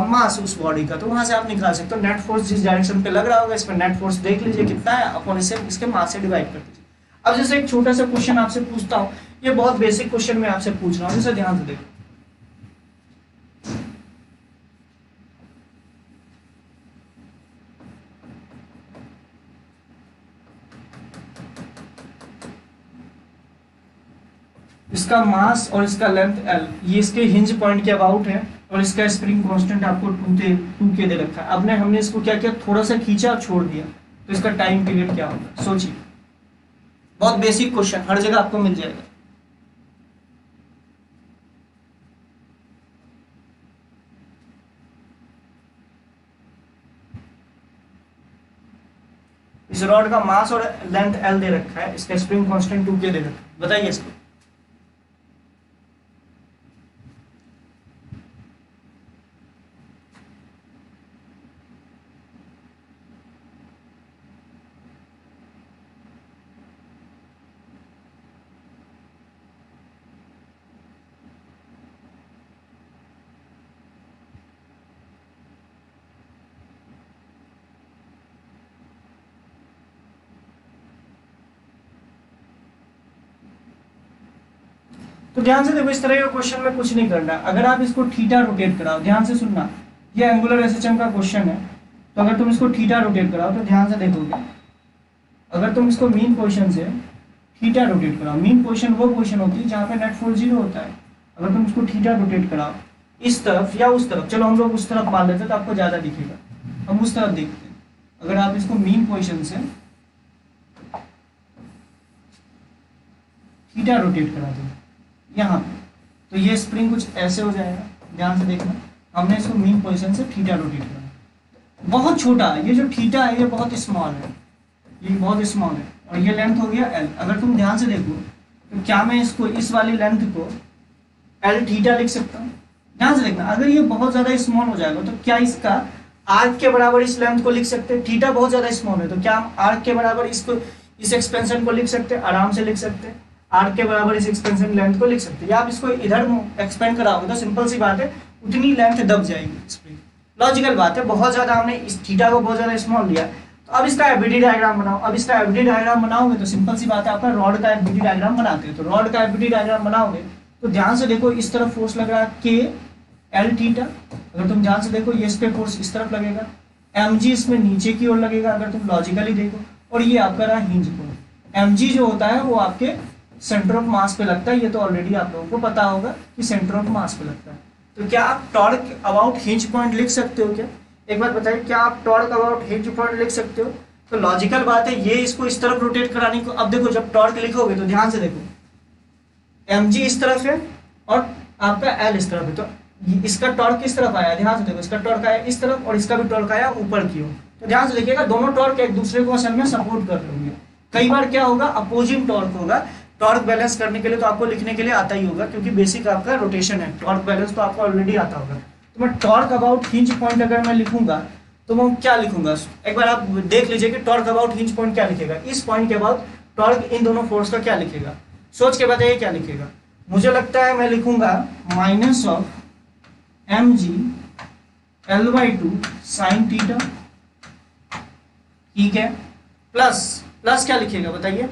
मास उस बॉडी का, तो वहां से आप निकाल सकते हो नेट फोर्स जिस डायरेक्शन पे लग रहा होगा, इसमें नेट फोर्स देख लीजिए कितना है, अपॉन इसे इसके मास से डिवाइड कर दीजिए। अब जैसे एक छोटा सा क्वेश्चन आपसे पूछता हूँ, ये बहुत बेसिक क्वेश्चन मैं आपसे पूछ रहा हूँ, जैसे ध्यान से देखो। इसका मास और इसका लेंथ L, ये इसके हिंज पॉइंट के अबाउट है और इसका स्प्रिंग कांस्टेंट आपको 2K दे रखा है। अब हमने इसको क्या किया, थोड़ा सा खींचा और छोड़ दिया, तो इसका टाइम पीरियड क्या होगा, सोचिए। बहुत बेसिक क्वेश्चन, हर जगह आपको मिल जाएगा। इस रॉड का मास और लेंथ L दे रखा है, इसका स्प्रिंग कांस्टेंट 2K दे रखा है, बताइए इसको। तो ध्यान से देखो, इस तरह के क्वेश्चन में कुछ नहीं करना। अगर आप इसको थीटा रोटेट कराओ, ध्यान से सुनना, ये एंगुलर एसएचएम का क्वेश्चन है, तो अगर तुम इसको थीटा रोटेट कराओ तो ध्यान से देखोगे, अगर तुम इसको मीन पोजीशन से थीटा रोटेट कराओ, मीन पोजीशन वो पोजीशन होती है जहाँ पे नेट फोर्स 0 होता है, अगर तुम इसको थीटा रोटेट कराओ इस तरफ या उस तरफ, चलो हम लोग उस तरफ मान लेते हैं तो आपको ज़्यादा दिखेगा, हम उस तरफ देखते हैं। अगर आप इसको मीन पोजीशन से थीटा रोटेट करा दो यहाँ पे, तो ये स्प्रिंग कुछ ऐसे हो जाएगा, ध्यान से देखना। हमने इसको मीन पोजीशन से थीटा रोटेट करा, बहुत छोटा, ये जो थीटा है ये बहुत स्मॉल है, ये बहुत स्मॉल है, और ये लेंथ हो गया एल। अगर तुम ध्यान से देखो तो क्या मैं इसको, इस वाली लेंथ को एल थीटा लिख सकता हूँ? ध्यान से देखना, अगर ये बहुत ज्यादा स्मॉल हो जाएगा तो क्या इसका आर्क के बराबर इस लेंथ को लिख सकते हैं? थीटा बहुत ज्यादा स्मॉल है तो क्या हम आर्क के बराबर इसको, इस एक्सपेंशन को लिख सकते हैं? आराम से लिख सकते हैं, आर्क के बराबर इस एक्सपेंशन लेंथ को लिख सकते हैं। या आप इसको इधर एक्सपेंड कराओगे तो सिंपल सी बात है, उतनी लेंथ दब जाएगी स्प्रिंग, लॉजिकल बात है। बहुत ज्यादा हमने इस थीटा को बहुत ज्यादा स्मॉल लिया, तो अब इसका एफबीडी डायग्राम बनाओ। अब इसका एफबीडी डायग्राम बनाओगे तो सिंपल सी बात है, आपका रॉड का एफबीडी डायग्राम बनाते हैं, तो रॉड का एफबीडी डायग्राम बनाओगे तो ध्यान से देखो, इस तरफ फोर्स लग रहा है के एल थीटा, अगर तुम ध्यान से देखो ये इस पे फोर्स इस तरफ लगेगा, एम जी इसमें नीचे की ओर लगेगा अगर तुम लॉजिकली देखो, और ये आपका रहा हिंज कोण। एम जी जो होता है वो आपके सेंटर ऑफ मास पे लगता है, ये तो ऑलरेडी आप लोगों को पता होगा कि सेंटर ऑफ मास पे लगता है। तो क्या आप टॉर्क अबाउट हिंज पॉइंट लिख सकते हो क्या? एक बात बताइए, क्या आप टॉर्क अबाउट हिंज पॉइंट लिख सकते हो? तो लॉजिकल बात है, ये इसको इस तरफ रोटेट कराने को। अब देखो जब टॉर्क लिखोगे तो ध्यान से देखो, एम जी इस तरफ है और आपका एल इस तरफ है, तो इसका टॉर्क किस तरफ आया? ध्यान से देखो, इसका टॉर्क आया इस तरफ और इसका भी टॉर्क आया ऊपर की ओर। तो ध्यान से देखिएगा, दोनों टॉर्क एक दूसरे को असल में सपोर्ट कर रहे होंगे। कई बार क्या होगा, अपोजिंग टॉर्क होगा। टॉर्क बैलेंस करने के लिए तो आपको लिखने के लिए आता ही होगा, क्योंकि बेसिक आपका रोटेशन है, टॉर्क बैलेंस तो आपको ऑलरेडी आता होगा। तो मैं टॉर्क अबाउट हिंज पॉइंट अगर मैं लिखूंगा तो मैं क्या लिखूंगा, एक बार आप देख लीजिए कि टॉर्क अबाउट हिंज पॉइंट क्या लिखेगा। इस पॉइंट के बाद टॉर्क इन दोनों फोर्स का क्या लिखेगा, सोच के बताइए क्या लिखेगा। मुझे लगता है मैं लिखूंगा minus of m g l by two sine theta, ठीक है, प्लस प्लस क्या लिखेगा बताइए,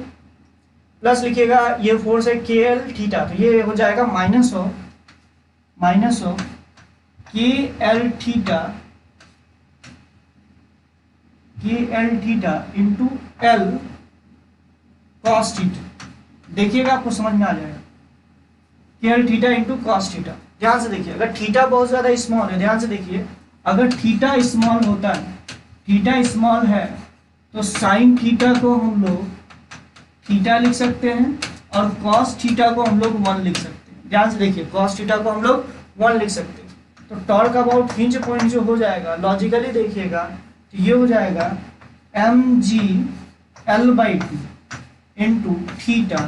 प्लस लिखिएगा, ये फोर्स है के एल थीटा, तो ये हो जाएगा minus of k L theta into L cos theta. देखिएगा आपको समझ में आ जाएगा, के L theta into cos theta. ध्यान से देखिए, अगर थीटा बहुत ज्यादा स्मॉल है, ध्यान से देखिए, अगर थीटा स्मॉल होता है, थीटा स्मॉल है तो साइन थीटा को हम लोग थीटा लिख सकते हैं और कॉस थीटा को हम लोग 1 लिख सकते हैं। ध्यान से देखिए, कॉस थीटा को हम लोग 1 लिख सकते हैं। तो टॉर्क अबाउट हिंज पॉइंट जो हो जाएगा, लॉजिकली देखिएगा, तो ये हो जाएगा m g l by two into theta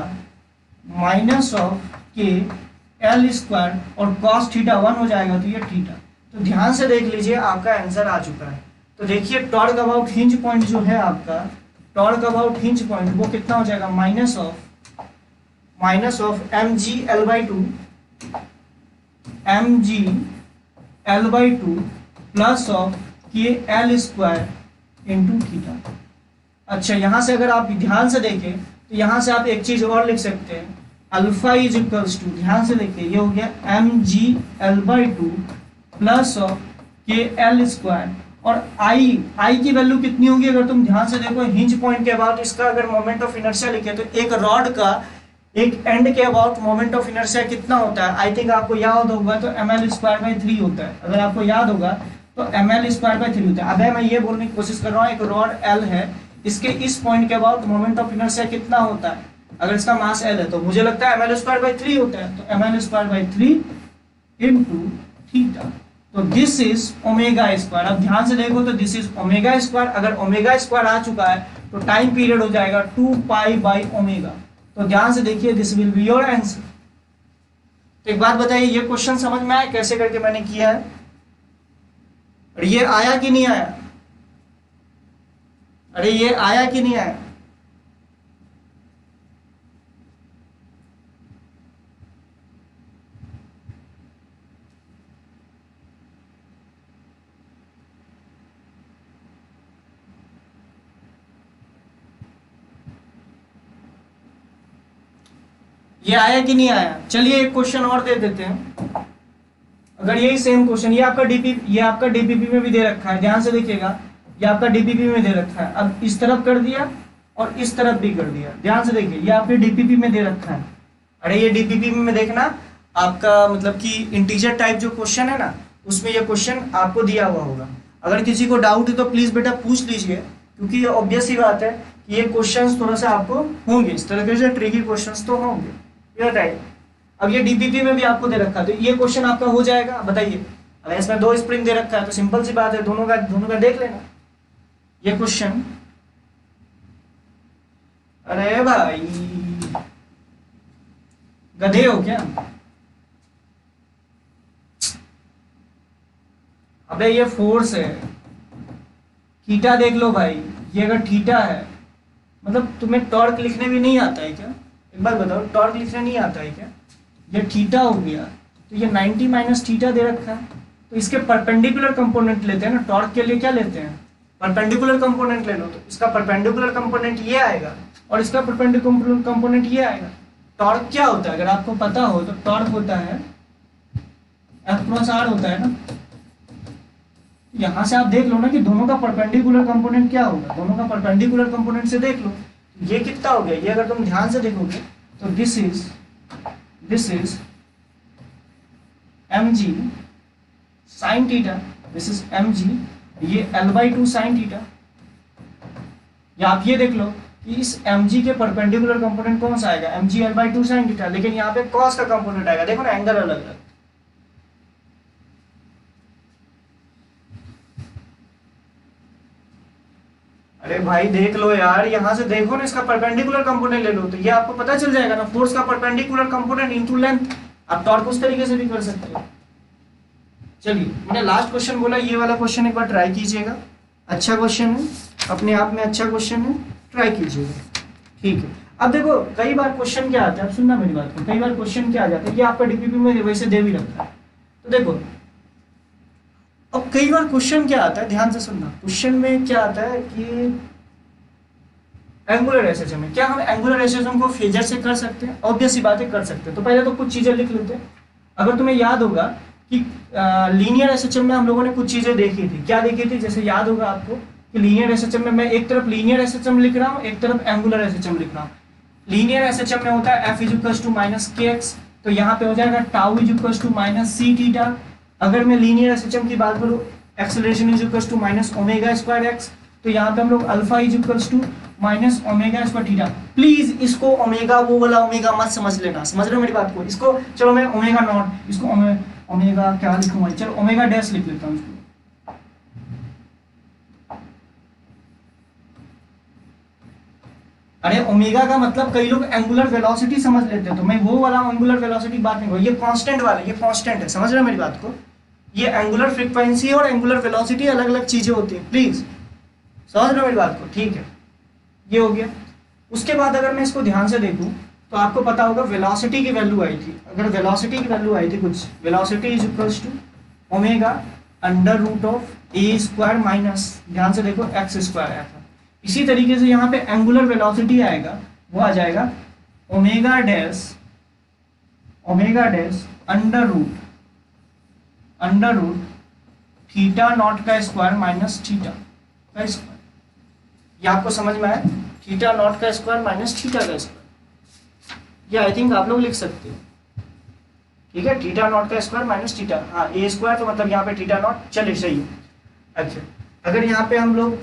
minus of k l square और कॉस थीटा 1 हो जाएगा, तो ये थीटा। तो ध्यान से देख लीजिए, आपका आंसर आ चुका है। तो देखिए टॉर्क अबाउट हिंज पॉइंट जो है आपका, टॉर्क अबाउट हिंज पॉइंट वो कितना हो जाएगा, minus of m g l by two plus of k l square into theta. अच्छा, यहां से अगर आप ध्यान से देखें तो यहां से आप एक चीज और लिख सकते हैं, अल्फा इज इक्वल्स टू, ध्यान से देखिए, ये हो गया m g l by two plus of k l square, और आई की वैल्यू कितनी होगी, अगर तुम ध्यान से देखो हिंज पॉइंट के बाद इसका अगर मोमेंट ऑफ इनर्शिया लिखे तो एक रॉड का एक एंड के अबाउट मोमेंट ऑफ इनर्शिया कितना होता है, आई थिंक आपको याद होगा, तो एम एल स्क्वायर बाई 3 होता है। अगर आपको याद होगा तो एम एल स्क्वायर बाई 3 होता है। अब मैं ये बोलने की कोशिश कर रहा हूँ, एक रॉड एल है, इसके इस पॉइंट के अबाउट मोमेंट ऑफ इनर्शिया कितना होता है, अगर इसका मास एल है तो मुझे लगता है एम एल स्क्वायर बाई 3 होता है। तो m l square by 3 into theta, तो दिस इज ओमेगा स्क्वायर। अब ध्यान से देखो तो दिस इज ओमेगा स्क्वायर, अगर ओमेगा स्क्वायर आ चुका है तो टाइम पीरियड हो जाएगा 2 पाई बाई ओमेगा। तो ध्यान से देखिए, this will be your answer. तो एक बात बताइए, ये क्वेश्चन समझ में आया कैसे करके मैंने किया है, और ये आया कि नहीं आया, अरे ये आया कि नहीं आया? ये आया कि नहीं आया? चलिए एक क्वेश्चन और दे देते हैं। अगर यही सेम क्वेश्चन, ये आपका डीपीपी में भी दे रखा है, ध्यान से देखिएगा, ये आपका डीपीपी में दे रखा है। अब इस तरफ कर दिया और इस तरफ भी कर दिया, ध्यान से देखिए, ये आपके डीपीपी में दे रखा है। अरे ये डीपीपी में देखना आपका मतलब कि इंटीजर टाइप जो क्वेश्चन है ना, उसमें ये क्वेश्चन आपको दिया हुआ होगा। अगर किसी को डाउट है तो प्लीज बेटा पूछ लीजिए, क्योंकि ये ऑब्वियस ही बात है कि ये क्वेश्चंस थोड़ा सा आपको होंगे, इस तरह से ट्रिकी क्वेश्चंस तो होंगे, ये बताइए। अब ये डीपीपी में भी आपको दे रखा है, तो ये क्वेश्चन आपका हो जाएगा, बताइए। अगर इसमें 2 स्प्रिंग दे रखा है तो सिंपल सी बात है, दोनों का देख लेना ये क्वेश्चन। अरे भाई गधे हो क्या? अबे ये फोर्स है, थीटा देख लो भाई, ये अगर थीटा है, मतलब तुम्हें टॉर्क लिखने भी नहीं आता है क्या? एक बार बताओ, टॉर्क लिखने नहीं आता है क्या? ये थीटा हो गया, तो ये 90 माइनस थीटा दे रखा है, तो इसके परपेंडिकुलर कंपोनेंट लेते हैं ना, टॉर्क के लिए क्या लेते हैं? परपेंडिकुलर कंपोनेंट ले लो, तो इसका परपेंडिकुलर कंपोनेंट ये आएगा और इसका परपेंडिकुलर कंपोनेंट ये आएगा। टॉर्क क्या होता है अगर आपको पता हो तो? टॉर्क होता है F+R होता है ना। यहां से आप देख लो ना कि दोनों का परपेंडिकुलर कंपोनेंट क्या होगा, दोनों का परपेंडिकुलर कंपोनेंट से देख लो ये कितना हो गया। ये अगर तुम ध्यान से देखोगे तो this is mg sin theta, this is mg, ये L/2 sin थीटा। या आप ये देख लो कि इस mg के परपेंडिकुलर कंपोनेंट कौन सा आएगा? mg L/2 sin थीटा, लेकिन यहाँ पे cos का कंपोनेंट आएगा, देखो ना एंगल अलग अलग। अरे भाई देख लो यार, यहाँ से देखो ना, इसका परपेंडिकुलर कंपोनेंट ले लो तो ये आपको पता चल जाएगा ना, फोर्स का परपेंडिकुलर कंपोनेंट इनटू लेंथ। आप टॉर्क उस तरीके से भी कर सकते हो। चलिए मैंने लास्ट क्वेश्चन बोला, ये वाला क्वेश्चन एक बार ट्राई कीजिएगा, अच्छा क्वेश्चन है, अपने आप में अच्छा क्वेश्चन है, ट्राई कीजिएगा, ठीक है। अब देखो कई बार क्वेश्चन क्या आता है, अब सुनना मेरी बात को, कई बार क्वेश्चन क्या आ जाता है, ये आपका डीपीपी में वैसे दे भी रखा है, तो देखो अब कई बार क्वेश्चन क्या आता है, ध्यान से सुनना, क्वेश्चन में क्या आता है कि एंगुलर एसएचएम में, क्या हम एंगुलर एसएचएम को फेजर से कर सकते हैं? ऑब्वियस ही बात है कर सकते हैं। तो पहले तो कुछ चीजें लिख लेते हैं। अगर तुम्हें याद होगा कि लीनियर एसएचएम में हम लोगों ने कुछ चीजें देखी थी, क्या देखी थी? जैसे याद होगा आपको कि लीनियर एसएचएम में मैं एक तरफ लीनियर एसएचएम लिख रहा हूँ, एक तरफ एंगुलर एसएचएम लिख रहा हूँ। लीनियर एसएचएम में होता है F = -kx, तो यहाँ पे हो जाएगा टाउ = -c थीटा। अगर मैं लीनियर एसएचएम की बात करूँ, एक्सेलरेशन = -ω²x, तो यहाँ पे हम लोग अल्फा = -ω² प्लीज इसको ओमेगा वो वाला ओमेगा मत समझ लेना, समझ रहे हो मेरी बात को? इसको चलो मैं ओमेगा नॉट, इसको ओमेगा क्या लिखूंगा, चलो ओमेगा डैश लिख लेता हूँ इसको। अरे ओमेगा का मतलब कई लोग एंगुलर वेलोसिटी समझ लेते हैं, तो मैं वो वाला एंगुलर वेलोसिटी बात नहीं करूँ, ये कांस्टेंट वाला, ये कांस्टेंट है, समझ रहे हो मेरी बात को? ये एंगुलर फ्रीक्वेंसी और एंगुलर वेलोसिटी अलग अलग चीजें होती हैं, प्लीज समझ रहे हो मेरी बात को, ठीक है? ये हो गया। उसके बाद अगर मैं इसको ध्यान से देखूं तो आपको पता होगा वेलोसिटी की वैल्यू आई थी, अगर वेलोसिटी की वैल्यू आई थी कुछ, वेलोसिटी = ओमेगा √a² माइनस, ध्यान से देखो x² आया था। इसी तरीके से यहाँ पे एंगुलर वेलोसिटी आएगा, वो आ जाएगा omega dash under root theta naught का स्क्वायर माइनस थीटा का स्क्वायर। ये आपको समझ में आया? थीटा नॉट का स्क्वायर माइनस थीटा का स्क्वायर, ये आई थिंक आप लोग लिख सकते हो, ठीक है? थीटा नॉट का स्क्वायर माइनस थीटा, हाँ a² तो मतलब यहाँ पे थीटा नॉट, चलिए सही है। अच्छा अगर यहाँ पे हम लोग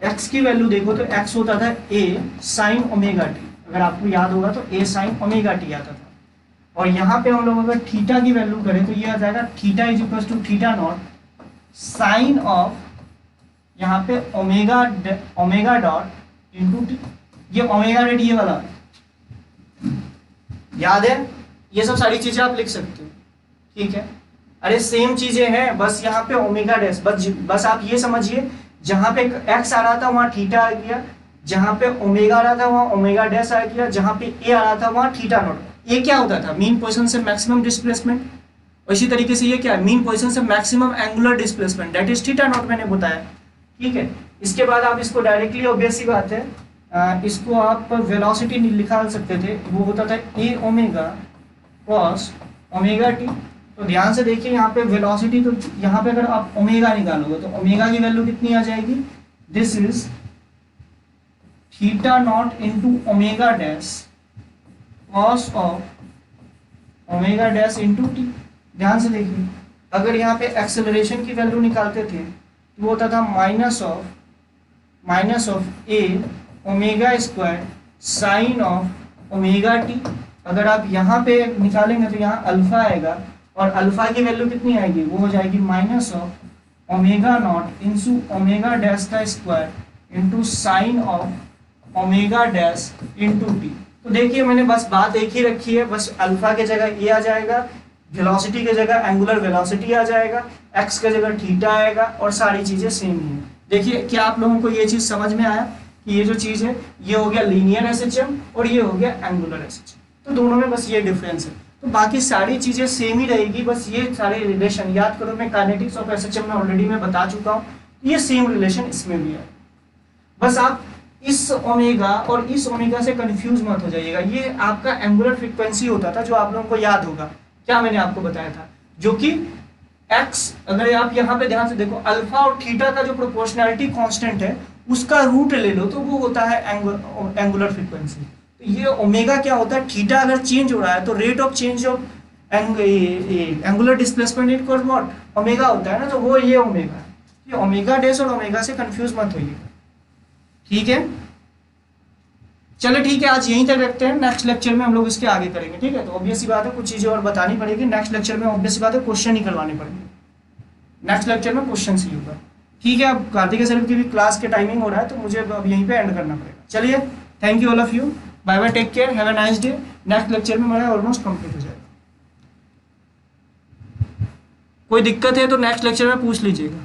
x की वैल्यू देखो तो x होता था a sin ω_t, अगर आपको याद होगा तो a sin ω_t आता था। और यहाँ पे हम लोग अगर थीटा की वैल्यू करें तो ये आ जाएगा theta = theta naught sine of, यहाँ पे ओमेगा डॉट इंटू टी, ये ओमेगा रेट ये वाला याद है? ये सब सारी चीजें आप लिख सकते हो, ठीक है? अरे सेम चीजें हैं, बस यहाँ पे ओमेगा डैश, बस आप ये समझिए, जहाँ पे x आ रहा था वहाँ थीटा आ गया, जहाँ पे ओमेगा आ रहा था वहाँ ओमेगा डैश आ गया, जहाँ पे a आ रहा था वहाँ थीटा नॉट। ये क्या होता था? मीन पोजीशन से मैक्सिमम डिस्प्लेसमेंट, और इसी तरीके से ये क्या है? मीन पोजीशन से maximum angular displacement, that is theta naught, मैंने बताया, ठीक है? इसके बाद आप इसको डायरेक्टली, ऑब्वियस सी बात है, इसको आप वेलोसिटी निकाल सकते थे, वो होता था ए ओमेगा कॉस ओमेगा टी। तो ध्यान से देखिए यहाँ पे वेलोसिटी, तो यहाँ पे अगर आप ओमेगा निकालोगे तो ओमेगा की वैल्यू कितनी आ जाएगी, this is theta naught into omega dash cos of omega dash into T. ध्यान से देखिए, अगर यहाँ पे एक्सेलरेशन की वैल्यू निकालते थे तो वो होता था minus of A omega square sine of omega T. अगर आप यहाँ पे निकालेंगे तो यहाँ अल्फा आएगा, और अल्फा की वैल्यू कितनी आएगी, वो हो जाएगी minus of omega naught into omega dash का square into sine of omega dash into T. तो देखिए मैंने बस बात एक ही रखी है, बस अल्फा के जगह ए आ जाएगा, वेलोसिटी के जगह एंगुलर वेलोसिटी आ जाएगा, एक्स के जगह थीटा आएगा, और सारी चीजें सेम ही है। देखिए क्या आप लोगों को ये चीज समझ में आया कि ये जो चीज है ये हो गया लीनियर एसएचएम और ये हो गया एंगुलर एसएचएम, तो दोनों में बस ये डिफरेंस है। तो बाकी सारी चीजें सेम ही रहेगी, बस ये सारे रिलेशन याद करो। मैं काइनेटिक्स ऑफ एसएचएम में ऑलरेडी मैं बता चुका हूँ, ये सेम रिलेशन इसमें भी है। बस आप इस ओमेगा और इस ओमेगा से कंफ्यूज मत हो जाइएगा। ये आपका एंगुलर फ्रीक्वेंसी होता था, जो आप लोगों को याद होगा, क्या मैंने आपको बताया था, जो कि एक्स, अगर आप यहाँ पे ध्यान से देखो, अल्फा और थीटा का जो प्रोपोर्शनैलिटी कांस्टेंट है उसका रूट ले लो तो वो होता है एंगुलर फ्रीक्वेंसी। तो ये ओमेगा क्या होता है, थीटा अगर चेंज हो रहा है तो rate of change of angular displacement equal what, omega होता है ना, तो वो ये ओमेगा है। ये ओमेगा डैश और ओमेगा से कंफ्यूज मत होइएगा, ठीक है। चलो ठीक है, आज यहीं तक रखते हैं, नेक्स्ट लेक्चर में हम लोग इसके आगे करेंगे, ठीक है। तो ऑब्वियस सी बात है कुछ चीज़ें और बतानी पड़ेगी नेक्स्ट लेक्चर में, ऑब्वियस सी बात है क्वेश्चन ही करवाने पड़ेंगे नेक्स्ट लेक्चर में, क्वेश्चन ही होगा, ठीक है। अब कार्तिक सर की भी क्लास के टाइमिंग हो रहा है तो मुझे अब यहीं पे एंड करना पड़ेगा। चलिए, thank you all of you, bye bye, take care, have a nice day. Next lecture में मेरा ऑलमोस्ट कंप्लीट हो जाएगा। कोई दिक्कत है तो नेक्स्ट लेक्चर में पूछ लीजिएगा।